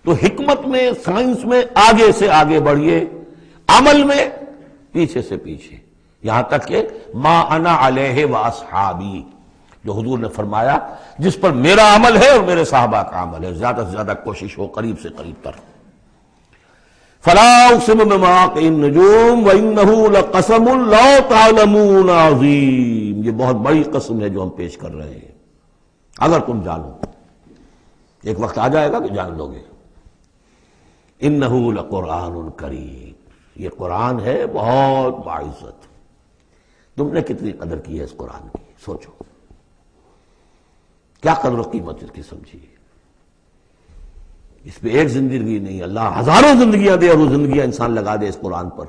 Speaker 1: تو حکمت میں، سائنس میں آگے سے آگے بڑھیے، عمل میں پیچھے سے پیچھے، یہاں تک کہ ما انا علیہ واصحابی، جو حضور نے فرمایا جس پر میرا عمل ہے اور میرے صحابہ کا عمل ہے، زیادہ سے زیادہ کوشش ہو قریب سے قریب تر. فلا اقسم بمواقع النجوم وانه لقسم لو تعلمون عظیم. یہ بہت بڑی قسم ہے جو ہم پیش کر رہے ہیں، اگر تم جانو. ایک وقت آ جائے گا کہ جان لو گے. انہ لقرآن کریم، یہ قرآن ہے بہت باعزت. تم نے کتنی قدر کی ہے اس قرآن کی، سوچو کیا قدر و قیمت اس کی سمجھی. اس پہ ایک زندگی نہیں، اللہ ہزاروں زندگیاں دے اور وہ زندگیاں انسان لگا دے اس قرآن پر،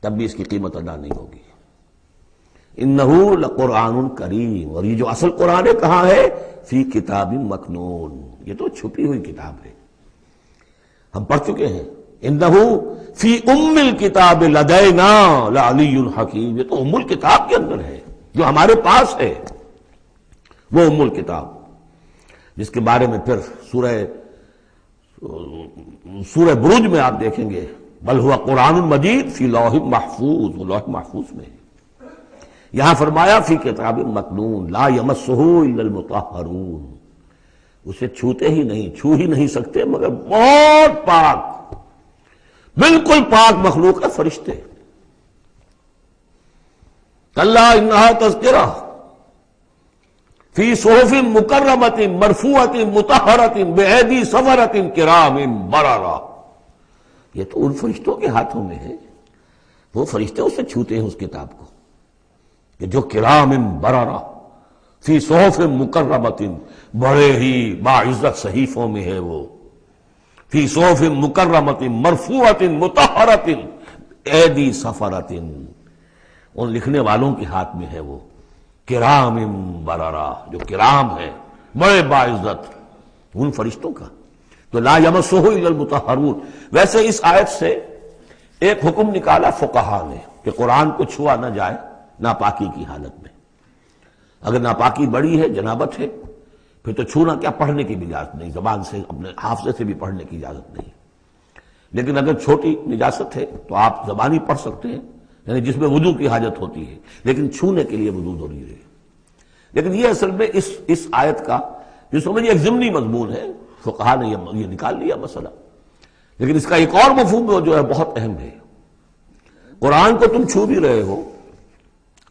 Speaker 1: تب بھی اس کی قیمت ادا نہیں ہوگی. انہ لقرآن کریم. اور یہ جو اصل قرآن ہے کہاں ہے؟ فی کتاب مکنون، یہ تو چھپی ہوئی کتاب ہے، ہم پڑھ چکے ہیں. انہ فی ام الکتاب لدینا لعلی حکیم. یہ تو ام الکتاب کے اندر ہے جو ہمارے پاس ہے، وہ ام الکتاب جس کے بارے میں پھر سورہ بروج میں آپ دیکھیں گے بل ہوا قرآن مجید فی لوح محفوظ، وہ لوح محفوظ میں ہے. یہاں فرمایا فی کتاب مکنون لا یمسہ الا المطہرون، اسے چھوتے ہی نہیں، چھو ہی نہیں سکتے مگر بہت پاک، بالکل پاک مخلوق ہے، فرشتے. کلا انہا تذکرہ فی صحف مکرمۃ مرفوعۃ مطہرۃ بایدی سفرۃ کرام بررہ. یہ تو ان فرشتوں کے ہاتھوں میں ہے، وہ فرشتے اسے چھوتے ہیں اس کتاب کو، کہ جو کرام بررہ فی صحف مکرمۃ، بڑے ہی باعزت صحیفوں میں ہے وہ. فی صحف مکرمۃ مرفوعۃ مطہرۃ ایدی سفرۃ، ان لکھنے والوں کے ہاتھ میں ہے وہ. کرام بررہ، جو کرام ہے، بڑے باعزت، ان فرشتوں کا. تو لا یمسہ الا المطہرون. ویسے اس آیت سے ایک حکم نکالا فقہا نے کہ قرآن کو چھوا نہ جائے ناپاکی کی حالت میں. اگر ناپاکی بڑی ہے، جنابت ہے، پھر تو چھونا کیا، پڑھنے کی بھی اجازت نہیں، زبان سے اپنے حافظے سے بھی پڑھنے کی اجازت نہیں. لیکن اگر چھوٹی نجاست ہے تو آپ زبانی پڑھ سکتے ہیں، یعنی جس میں وضو کی حاجت ہوتی ہے، لیکن چھونے کے لیے وضو ضروری ہے۔ لیکن یہ اصل میں اس آیت کا جو سمجھے ایک ضمنی مضمون ہے، فقہا نے یہ نکال لیا مسئلہ، لیکن اس کا ایک اور مفہوم جو ہے بہت اہم ہے۔ قرآن کو تم چھو بھی رہے ہو،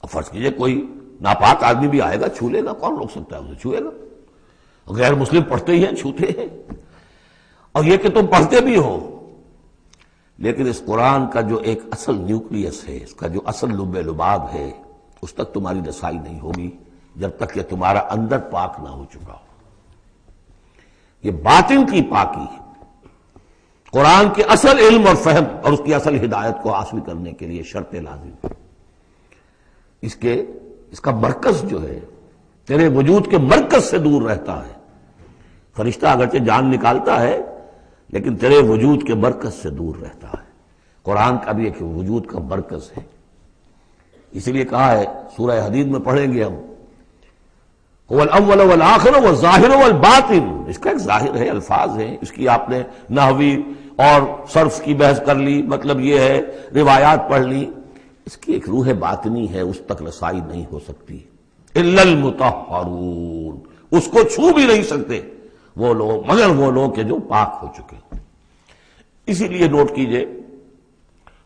Speaker 1: اب فرض کیجئے کوئی ناپاک آدمی بھی آئے گا چھو لے گا، کون روک سکتا ہے اسے؟ چھوئے گا۔ غیر مسلم پڑھتے ہی ہیں، چھوتے ہیں، اور یہ کہ تم پڑھتے بھی ہو، لیکن اس قرآن کا جو ایک اصل نیوکلیس ہے، اس کا جو اصل لب لباب ہے، اس تک تمہاری رسائی نہیں ہوگی جب تک کہ تمہارا اندر پاک نہ ہو چکا ہو۔ یہ باطن کی پاکی ہے، قرآن کے اصل علم اور فہم اور اس کی اصل ہدایت کو حاصل کرنے کے لیے شرط لازم۔ اس کا مرکز جو ہے تیرے وجود کے مرکز سے دور رہتا ہے۔ فرشتہ اگرچہ جان نکالتا ہے لیکن تیرے وجود کے مرکز سے دور رہتا ہے۔ قرآن کا بھی ایک وجود کا مرکز ہے، اسی لیے کہا ہے سورہ حدید میں پڑھیں گے ہم، هو الاول والآخر والظاہر والباطن، اس کا ایک ظاہر ہے، الفاظ ہیں، اس کی آپ نے نحوی اور صرف کی بحث کر لی، مطلب یہ ہے روایات پڑھ لی، اس کی ایک روح باطنی ہے، اس تک رسائی نہیں ہو سکتی الا المطہرون، اس کو چھو بھی نہیں سکتے وہ لوگ مگر وہ لوگ کہ جو پاک ہو چکے۔ اسی لیے نوٹ کیجئے،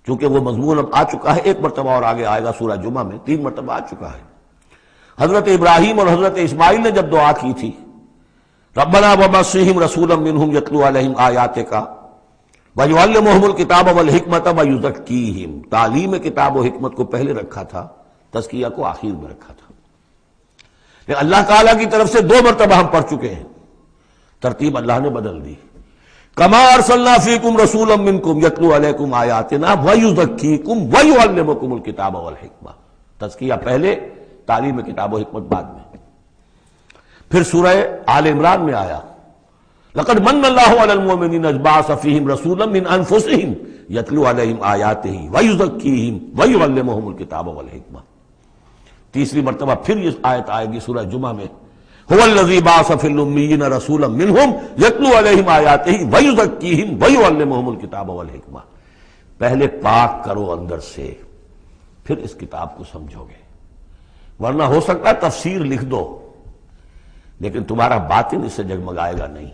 Speaker 1: چونکہ وہ مضمون اب آ چکا ہے، ایک مرتبہ اور آگے آئے گا سورہ جمعہ میں، 3 مرتبہ آ چکا ہے۔ حضرت ابراہیم اور حضرت اسماعیل نے جب دعا کی تھی ربنا وبعث رسولا منہم یتلو علیہم آیاتک ویعلمہم الکتاب والحکمۃ ویزکیہم، تعلیم کتاب و حکمت کو پہلے رکھا تھا، تزکیہ کو آخر میں رکھا تھا، لیکن اللہ تعالیٰ کی طرف سے 2 مرتبہ ہم پڑھ چکے ہیں، ترتیب اللہ نے بدل دی۔ کما ارسلنا فیکم رسولا منکم یتلو علیکم آیاتنا ویزکیکم ویعلمکم الکتاب والحکمہ، تزکیہ پہلے، تعلیم کتاب و حکمت بعد میں۔ پھر سورہ آل عمران میں آیا لقد من اللہ علی المؤمنین اذ بعث فیہم رسولا من انفسہم یتلو علیہم آیاتہ ویزکیہم ویعلمہم الکتاب والحکمہ۔ تیسری مرتبہ پھر یہ آیت آئے گی سورہ جمعہ میں، هو الذی بعث فی الامیین رسولا منہم یتلو علیہم آیاتہ ویزکیہم ویعلمہم الکتاب والحکمہ۔ پہلے پاک کرو اندر سے، پھر اس کتاب کو سمجھو گے، ورنہ ہو سکتا ہے تفسیر لکھ دو لیکن تمہارا باطن اس سے جگمگائے گا نہیں،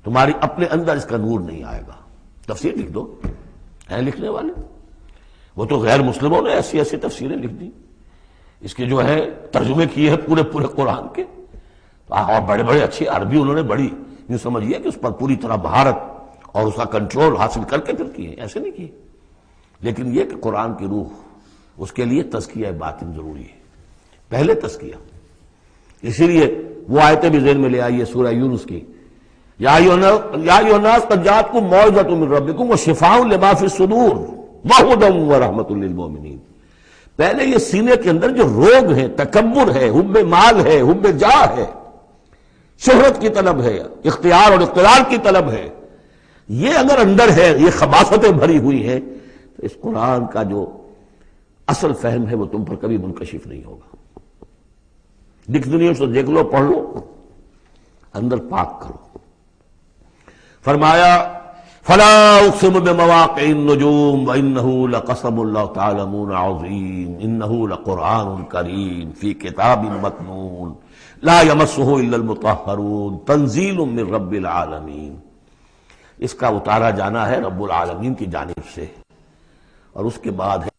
Speaker 1: تمہاری اپنے اندر اس کا نور نہیں آئے گا۔ تفسیر لکھ دو، ہیں لکھنے والے، وہ تو غیر مسلموں نے ایسی ایسی تفسیریں لکھ دی، اس کے جو ہے ترجمے کیے ہیں پورے قرآن کے، اور بڑے بڑے اچھی عربی انہوں نے بڑی یوں سمجھیے کہ اس پر پوری طرح مہارت اور اس کا کنٹرول حاصل کر کے پھر کیے، ایسے نہیں کیے۔ لیکن یہ کہ قرآن کی روح، اس کے لیے تزکیہ باطن ضروری ہے، پہلے تزکیہ۔ اسی لیے وہ آیتیں بھی ذہن میں لے آئیے سورہ یونس کی، یا ایھا الناس قد جاءتکم موعظۃ من ربکم وشفاء لما فی الصدور وہدی ورحمۃ للمؤمنین۔ پہلے یہ سینے کے اندر جو روگ ہے، تکبر ہے، حب مال ہے، حب جاہ ہے، شہرت کی طلب ہے، اختیار اور اقتدار کی طلب ہے، یہ اگر اندر ہے، یہ خباثتیں بھری ہوئی ہیں، تو اس قرآن کا جو اصل فہم ہے وہ تم پر کبھی منکشف نہیں ہوگا۔ ڈکشنری سے دیکھ لو، پڑھ لو، اندر پاک کرو۔ فرمایا فلا اقسم بمواقع النجوم وانه لقسم لو تعلمون عظیم انه لقرآن کریم فی کتاب مکنون لا یمسہ الا المطہرون تنزیل من رب العالمین۔ اس کا اتارا جانا ہے رب العالمین کی جانب سے، اور اس کے بعد ہے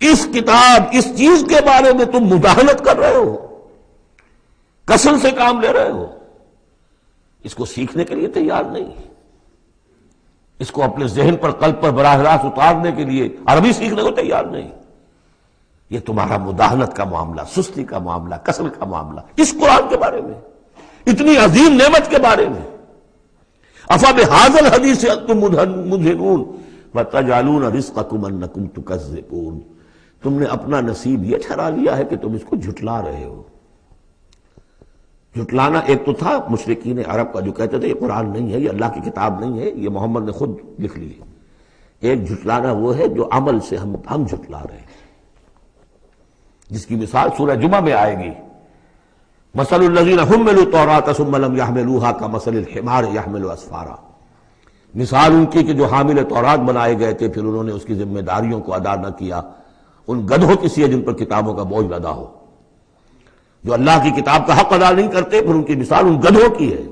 Speaker 1: اس کتاب، اس چیز کے بارے میں تم مداہنت کر رہے ہو، کسل سے کام لے رہے ہو، اس کو سیکھنے کے لیے تیار نہیں، اس کو اپنے ذہن پر، قلب پر براہ راست اتارنے کے لیے عربی سیکھنے کو تیار نہیں۔ یہ تمہارا مداہنت کا معاملہ، سستی کا معاملہ، کسل کا معاملہ، اس قرآن کے بارے میں، اتنی عظیم نعمت کے بارے میں۔ افبہذا الحدیث انتم مدہنون وتجعلون رزقکم انکم تکذبون۔ تم نے اپنا نصیب یہ ٹھہرا لیا ہے کہ تم اس کو جھٹلا رہے ہو۔ جھٹلانا ایک تو تھا مشرکین عرب کا جو کہتے تھے یہ قرآن نہیں ہے، یہ اللہ کی کتاب نہیں ہے، یہ محمد نے خود لکھ لی ہے۔ ایک جھٹلانا وہ ہے جو عمل سے ہم جھٹلا رہے ہیں، جس کی مثال سورہ جمعہ میں آئے گی۔ مثل الذین حملوا التوراۃ ثم لم يحملوها كمثل الحمار يحمل اسفارا، مثال ان کی کہ جو حامل تورات بنائے گئے تھے پھر انہوں نے اس کی ذمہ داریوں کو ادا نہ کیا، ان گدھوں کی سی ہے جن پر کتابوں کا بوجھ لدا ہو، جو اللہ کی کتاب کا حق ادا نہیں کرتے، پھر ان کی مثال ان گدھوں کی ہے۔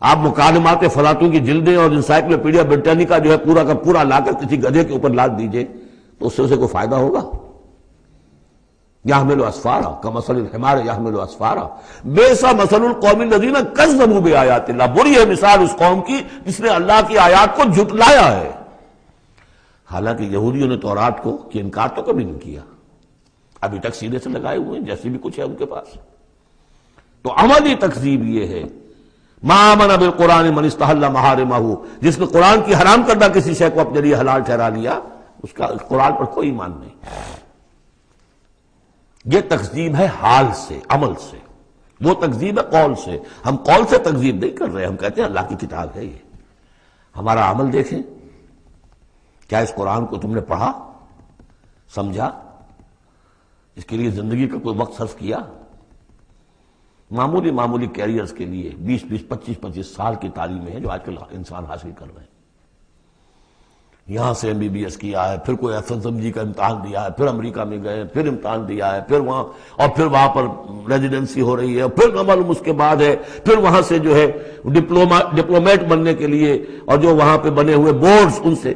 Speaker 1: آپ مکالمات فلاطوں کی جلدیں اور انسائکلوپیڈیا برٹانیکا جو ہے پورا کا پورا لا کر کسی گدھے کے اوپر لاد دیجئے تو اس سے اسے کوئی فائدہ ہوگا؟ یحمل اسفارا کمثل الحمار یحمل اسفارا بئس مثل القوم الذین کذبوا بآیات اللہ، بری ہے مثال اس قوم کی جس نے اللہ کی آیات کو جھٹلایا ہے۔ حالانکہ یہودیوں نے تورات کو کہ انکار تو کبھی نہیں کیا، ابھی تک سینے سے لگائے ہوئے ہیں جیسے بھی کچھ ہے ان کے پاس۔ تو عملی تکذیب یہ ہے، ما آمن بالقرآن من استحل محارمہ، جس نے قرآن کی حرام کردہ کسی شے کو اپنے لیے حلال ٹھہرا لیا، اس کا قرآن پر کوئی ایمان نہیں۔ یہ تکذیب ہے حال سے، عمل سے، وہ تکذیب ہے قول سے۔ ہم قول سے تکذیب نہیں کر رہے، ہم کہتے ہیں اللہ کی کتاب ہے یہ۔ ہمارا عمل دیکھیں، کیا اس قرآن کو تم نے پڑھا، سمجھا، اس کے لیے زندگی کا کوئی وقت صرف کیا؟ معمولی کیریئرز کے لیے 20 25 سال کی تعلیمیں ہیں جو آج کل انسان حاصل کر رہے ہیں۔ یہاں سے MBBS کیا ہے، پھر کوئی FSMG کا امتحان دیا ہے، پھر امریکہ میں گئے، پھر امتحان دیا ہے، پھر وہاں، اور پھر وہاں پر ریزیڈنسی ہو رہی ہے، پھر معلوم اس کے بعد ہے، پھر وہاں سے جو ہے ڈپلومیٹ بننے کے لیے، اور جو وہاں پہ بنے ہوئے بورڈز، ان سے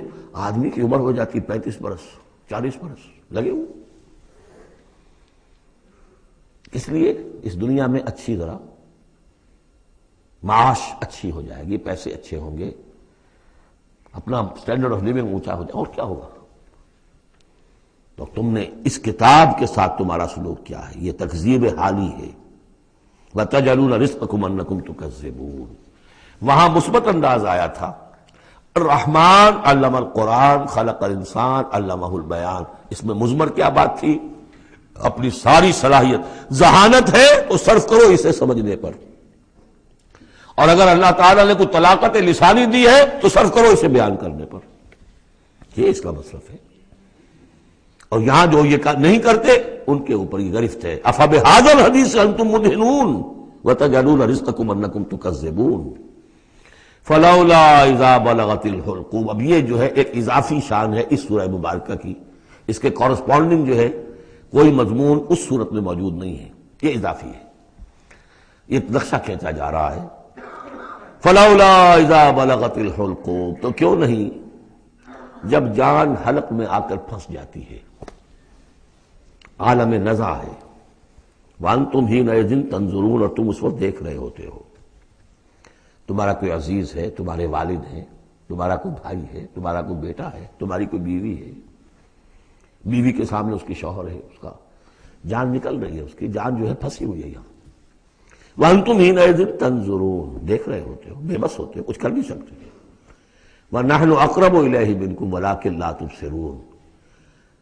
Speaker 1: آدمی کی عمر ہو جاتی 35 برس 40 برس لگے ہوئے۔ اس لیے اس دنیا میں اچھی ذرا معاش اچھی ہو جائے گی، پیسے اچھے ہوں گے، اپنا سٹینڈرڈ آف لیونگ اونچا ہو جائے، اور کیا ہوگا؟ تو تم نے اس کتاب کے ساتھ تمہارا سلوک کیا ہے؟ یہ تکذیب حالی ہے۔ وَتَجْعَلُونَ رِزْقَكُمْ أَنَّكُمْ تُكَذِّبُونَ، وہاں مثبت انداز آیا تھا، الرحمن علم القرآن خلق الانسان علمہ البیان۔ اس میں مضمر کیا بات تھی؟ اپنی ساری صلاحیت، ذہانت ہے تو صرف کرو اسے سمجھنے پر، اور اگر اللہ تعالیٰ نے کوئی طلاقت لسانی دی ہے تو صرف کرو اسے بیان کرنے پر، یہ اس کا مصرف ہے۔ اور یہاں جو یہ نہیں کرتے ان کے اوپر یہ گرفت ہے، افبہذا الحدیث انتم مدہنون وتجعلون رزقکم انکم تکذبون فلولا اذا بلغت الحلقوم۔ اب یہ جو ہے ایک اضافی شان ہے اس سورہ مبارکہ کی، اس کے کورسپونڈنگ جو ہے کوئی مضمون اس صورت میں موجود نہیں ہے، یہ اضافی ہے، یہ نقشہ کھینچا جا رہا ہے۔ فلولا اذا بلغت الحلقوم، تو کیوں نہیں جب جان حلق میں آ کر پھنس جاتی ہے، عالم نزع ہے، وانتم حینئذ تنظرون، اور تم اس وقت دیکھ رہے ہوتے ہو، تمہارا کوئی عزیز ہے، تمہارے والد ہیں، تمہارا کوئی بھائی ہے، تمہارا کوئی بیٹا ہے، تمہاری کوئی بیوی ہے، بیوی کے سامنے اس کی شوہر ہے، اس کا جان نکل رہی ہے، اس کی جان جو ہے پھنسی ہوئی ہے یہاں۔ وَأَنْتُمْ حِينَئِذٍ تَنظُرُونَ، دیکھ رہے ہوتے ہو، بے بس ہوتے ہو، کچھ کر نہیں سکتے۔ وَنَحْنُ أَقْرَبُ إِلَيْهِ مِنْكُمْ وَلَٰكِن لَا تُبْصِرُونَ،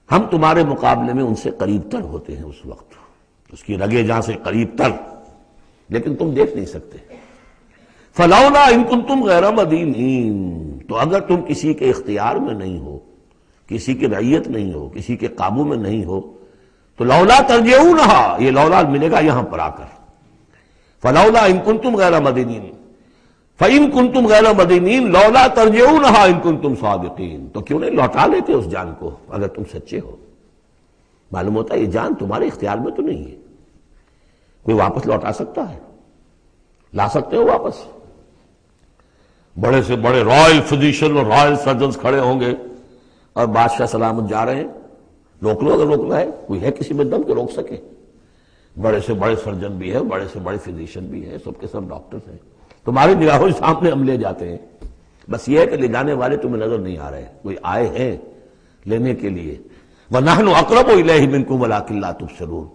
Speaker 1: ہم تمہارے مقابلے میں ان سے قریب تر ہوتے ہیں اس وقت، اس کی رگے جاں سے قریب تر، لیکن تم دیکھ نہیں سکتے۔ فَلَوْلَا إِن كُنتُمْ غَيْرَ مَدِينِينَ، تو اگر تم کسی کے اختیار میں نہیں ہو، کسی کی رعیت نہیں ہو، کسی کے قابو میں نہیں ہو، تو لولا ترجعونہا، یہ لولا ملے گا یہاں پر آ کر، فلولا ان کنتم غیر مدینین، فإن کنتم غیر مدینین لولا ترجعونہا ان کنتم صادقین، تو کیوں نہیں لوٹا لیتے اس جان کو اگر تم سچے ہو؟ معلوم ہوتا ہے یہ جان تمہارے اختیار میں تو نہیں ہے، کوئی واپس لوٹا سکتا ہے؟ لا سکتے ہو واپس؟ بڑے سے بڑے رائل فزیشین اور رائل سرجنز کھڑے ہوں گے اور بادشاہ سلامت جا رہے ہیں، روک لو اگر روکنا ہے، کوئی ہے کسی میں دم کے روک سکے؟ بڑے سے بڑے سرجن بھی ہے، بڑے سے بڑے فزیشین بھی ہے، سب کے سب ڈاکٹرز ہیں، تمہاری نگاہوں کے سامنے ہم لے جاتے ہیں، بس یہ ہے کہ لے جانے والے تمہیں نظر نہیں آ رہے، کوئی آئے ہیں لینے کے لیے۔ وَنَحْنُ أَقْرَبُ إِلَيْهِ مِنْكُمْ وَلَٰكِن لَا تُبْصِرُونَ،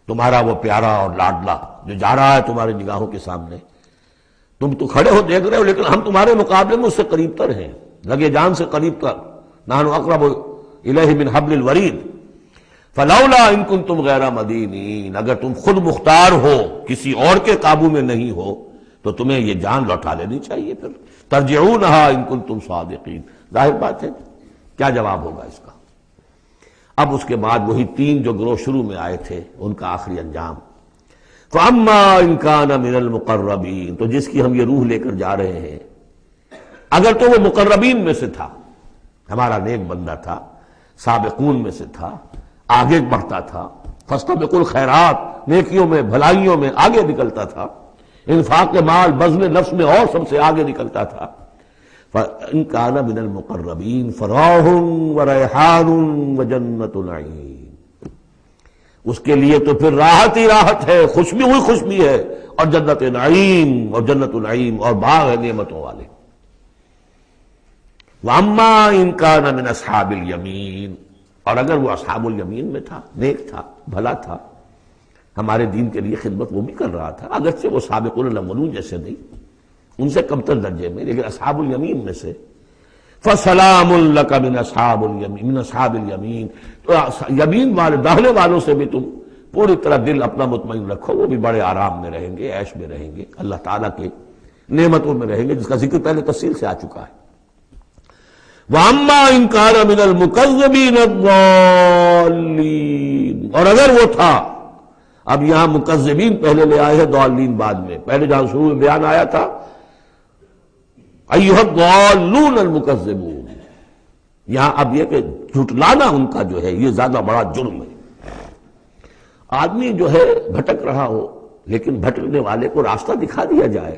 Speaker 1: تمہارا وہ پیارا اور لاڈلا جو جا رہا ہے تمہاری نگاہوں کے سامنے، تم تو کھڑے ہو دیکھ رہے ہو، لیکن ہم تمہارے مقابلے میں اس سے قریب تر ہیں، لگے جان سے قریب تر۔ نحن اقرب الیہ من حبل الورید فلولا ان کنتم غیر مدینین، اگر تم خود مختار ہو، کسی اور کے قابو میں نہیں ہو، تو تمہیں یہ جان لوٹا لینی چاہیے، پھر ترجعونہا ان کنتم صادقین۔ ظاہر بات ہے کیا جواب ہوگا اس کا؟ اب اس کے بعد وہی تین جو گروہ شروع میں آئے تھے ان کا آخری انجام، فَأَمَّا إِن كَانَ مِنَ الْمُقَرَّبِينَ، تو جس کی ہم یہ روح لے کر جا رہے ہیں اگر تو وہ مقربین میں سے تھا، ہمارا نیک بندہ تھا، سابقون میں سے تھا، آگے بڑھتا تھا، فاستبقوا الخیرات، نیکیوں میں بھلائیوں میں آگے نکلتا تھا، انفاق مال بذل نفس میں اور سب سے آگے نکلتا تھا، فَإِن كَانَ مِنَ الْمُقَرَّبِينَ فَرَوْحٌ وَرَيْحَانٌ وَجَنَّةُ نَعِيمٍ، اس کے لیے تو پھر راحت ہی راحت ہے، خوشبی ہوئی خوشبی ہے، اور جنت نعیم، اور جنت النعیم اور باغ ہے نعمتوں والے۔ وَأَمَّا إِن كَانَ مِنْ أَصْحَابِ الْيَمِينِ، اور اگر وہ اصحاب الیمین میں تھا، نیک تھا، بھلا تھا، ہمارے دین کے لیے خدمت وہ بھی کر رہا تھا، اگرچہ وہ سابقون الاولون جیسے نہیں، ان سے کمتر درجے میں، لیکن اصحاب الیمین میں سے، فَسَلَامٌ لَكَ مِنْ أَصْحَابِ الْيَمِينِ، تو یمین والے داہنے والوں سے بھی تم پوری طرح دل اپنا مطمئن رکھو، وہ بھی بڑے آرام میں رہیں گے، عیش میں رہیں گے، اللہ تعالیٰ کے نعمتوں میں رہیں گے، جس کا ذکر پہلے تفصیل سے آ چکا ہے۔ وَأَمَّا إِن كَانَ مِنَ الْمُكَذِّبِينَ الضَّالِّينَ، اور اگر وہ تھا، اب یہاں مکذبین پہلے لے آئے ہیں، ضالین بعد میں، پہلے جہاں شروع میں بیان آیا تھا ایھا الضالون المکذبون، یہاں اب یہ کہ جھٹلانا ان کا جو ہے یہ زیادہ بڑا جرم ہے۔ آدمی جو ہے بھٹک رہا ہو لیکن بھٹکنے والے کو راستہ دکھا دیا جائے،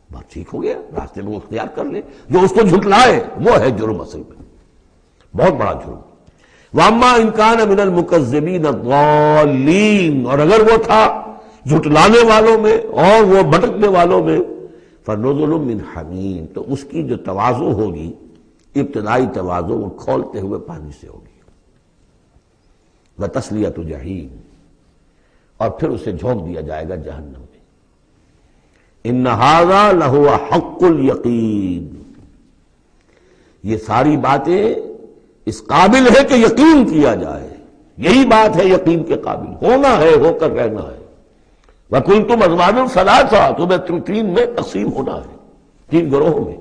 Speaker 1: بات ٹھیک ہو گیا، راستے میں وہ اختیار کر لے، جو اس کو جھٹلائے وہ ہے جرم، اصل میں بہت بڑا جرم۔ وَأَمَّا إِن كَانَ مِنَ الْمُكَذِّبِينَ الضَّالِّينَ، اور اگر وہ تھا جھٹلانے والوں میں اور وہ بھٹکنے والوں میں، فَنُزُلٌ مِّنْ حَمِيمٍ، تو اس کی جو تواضع ہوگی، ابتدائی تواضع، وہ کھولتے ہوئے پانی سے ہوگی، وَتَصْلِيَةُ جَحِيمٍ، اور پھر اسے جھونک دیا جائے گا جہنم میں۔ ان ھذا لہو حق الیقین، یہ ساری باتیں اس قابل ہے کہ یقین کیا جائے، یہی بات ہے یقین کے قابل، ہونا ہے، ہو کر رہنا ہے۔ وَكُنْتُمْ أَزْوَاجًا ثَلَاثًا، تمہیں تین میں تقسیم ہونا ہے، تین گروہوں میں۔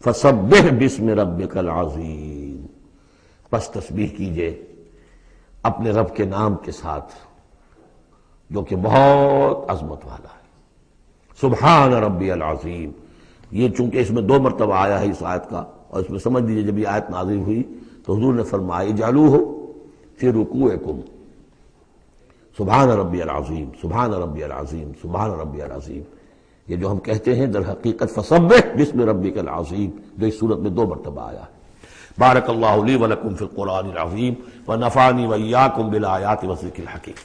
Speaker 1: فَسَبِّحْ بِاسْمِ رَبِّكَ الْعَظِيمِ، پس تسبیح کیجئے اپنے رب کے نام کے ساتھ جو کہ بہت عظمت والا ہے۔ سبحان ربی العظیم، یہ چونکہ اس میں دو مرتبہ آیا ہے اس آیت کا، اور اس میں سمجھ لیجیے جب یہ آیت نازل ہوئی تو حضور نے فرمایا اجعلوہ فی رکوعکم، سبحان ربی العظیم، سبحان ربی العظیم، سبحان ربی العظیم، یہ جو ہم کہتے ہیں در حقیقت فسبح باسم ربک العظیم، جو اس صورت میں دو مرتبہ آیا ہے۔ بارک اللہ لی ولکم فی القرآن العظیم ونفعنی وإیاکم بالآیات والذکر الحکیم۔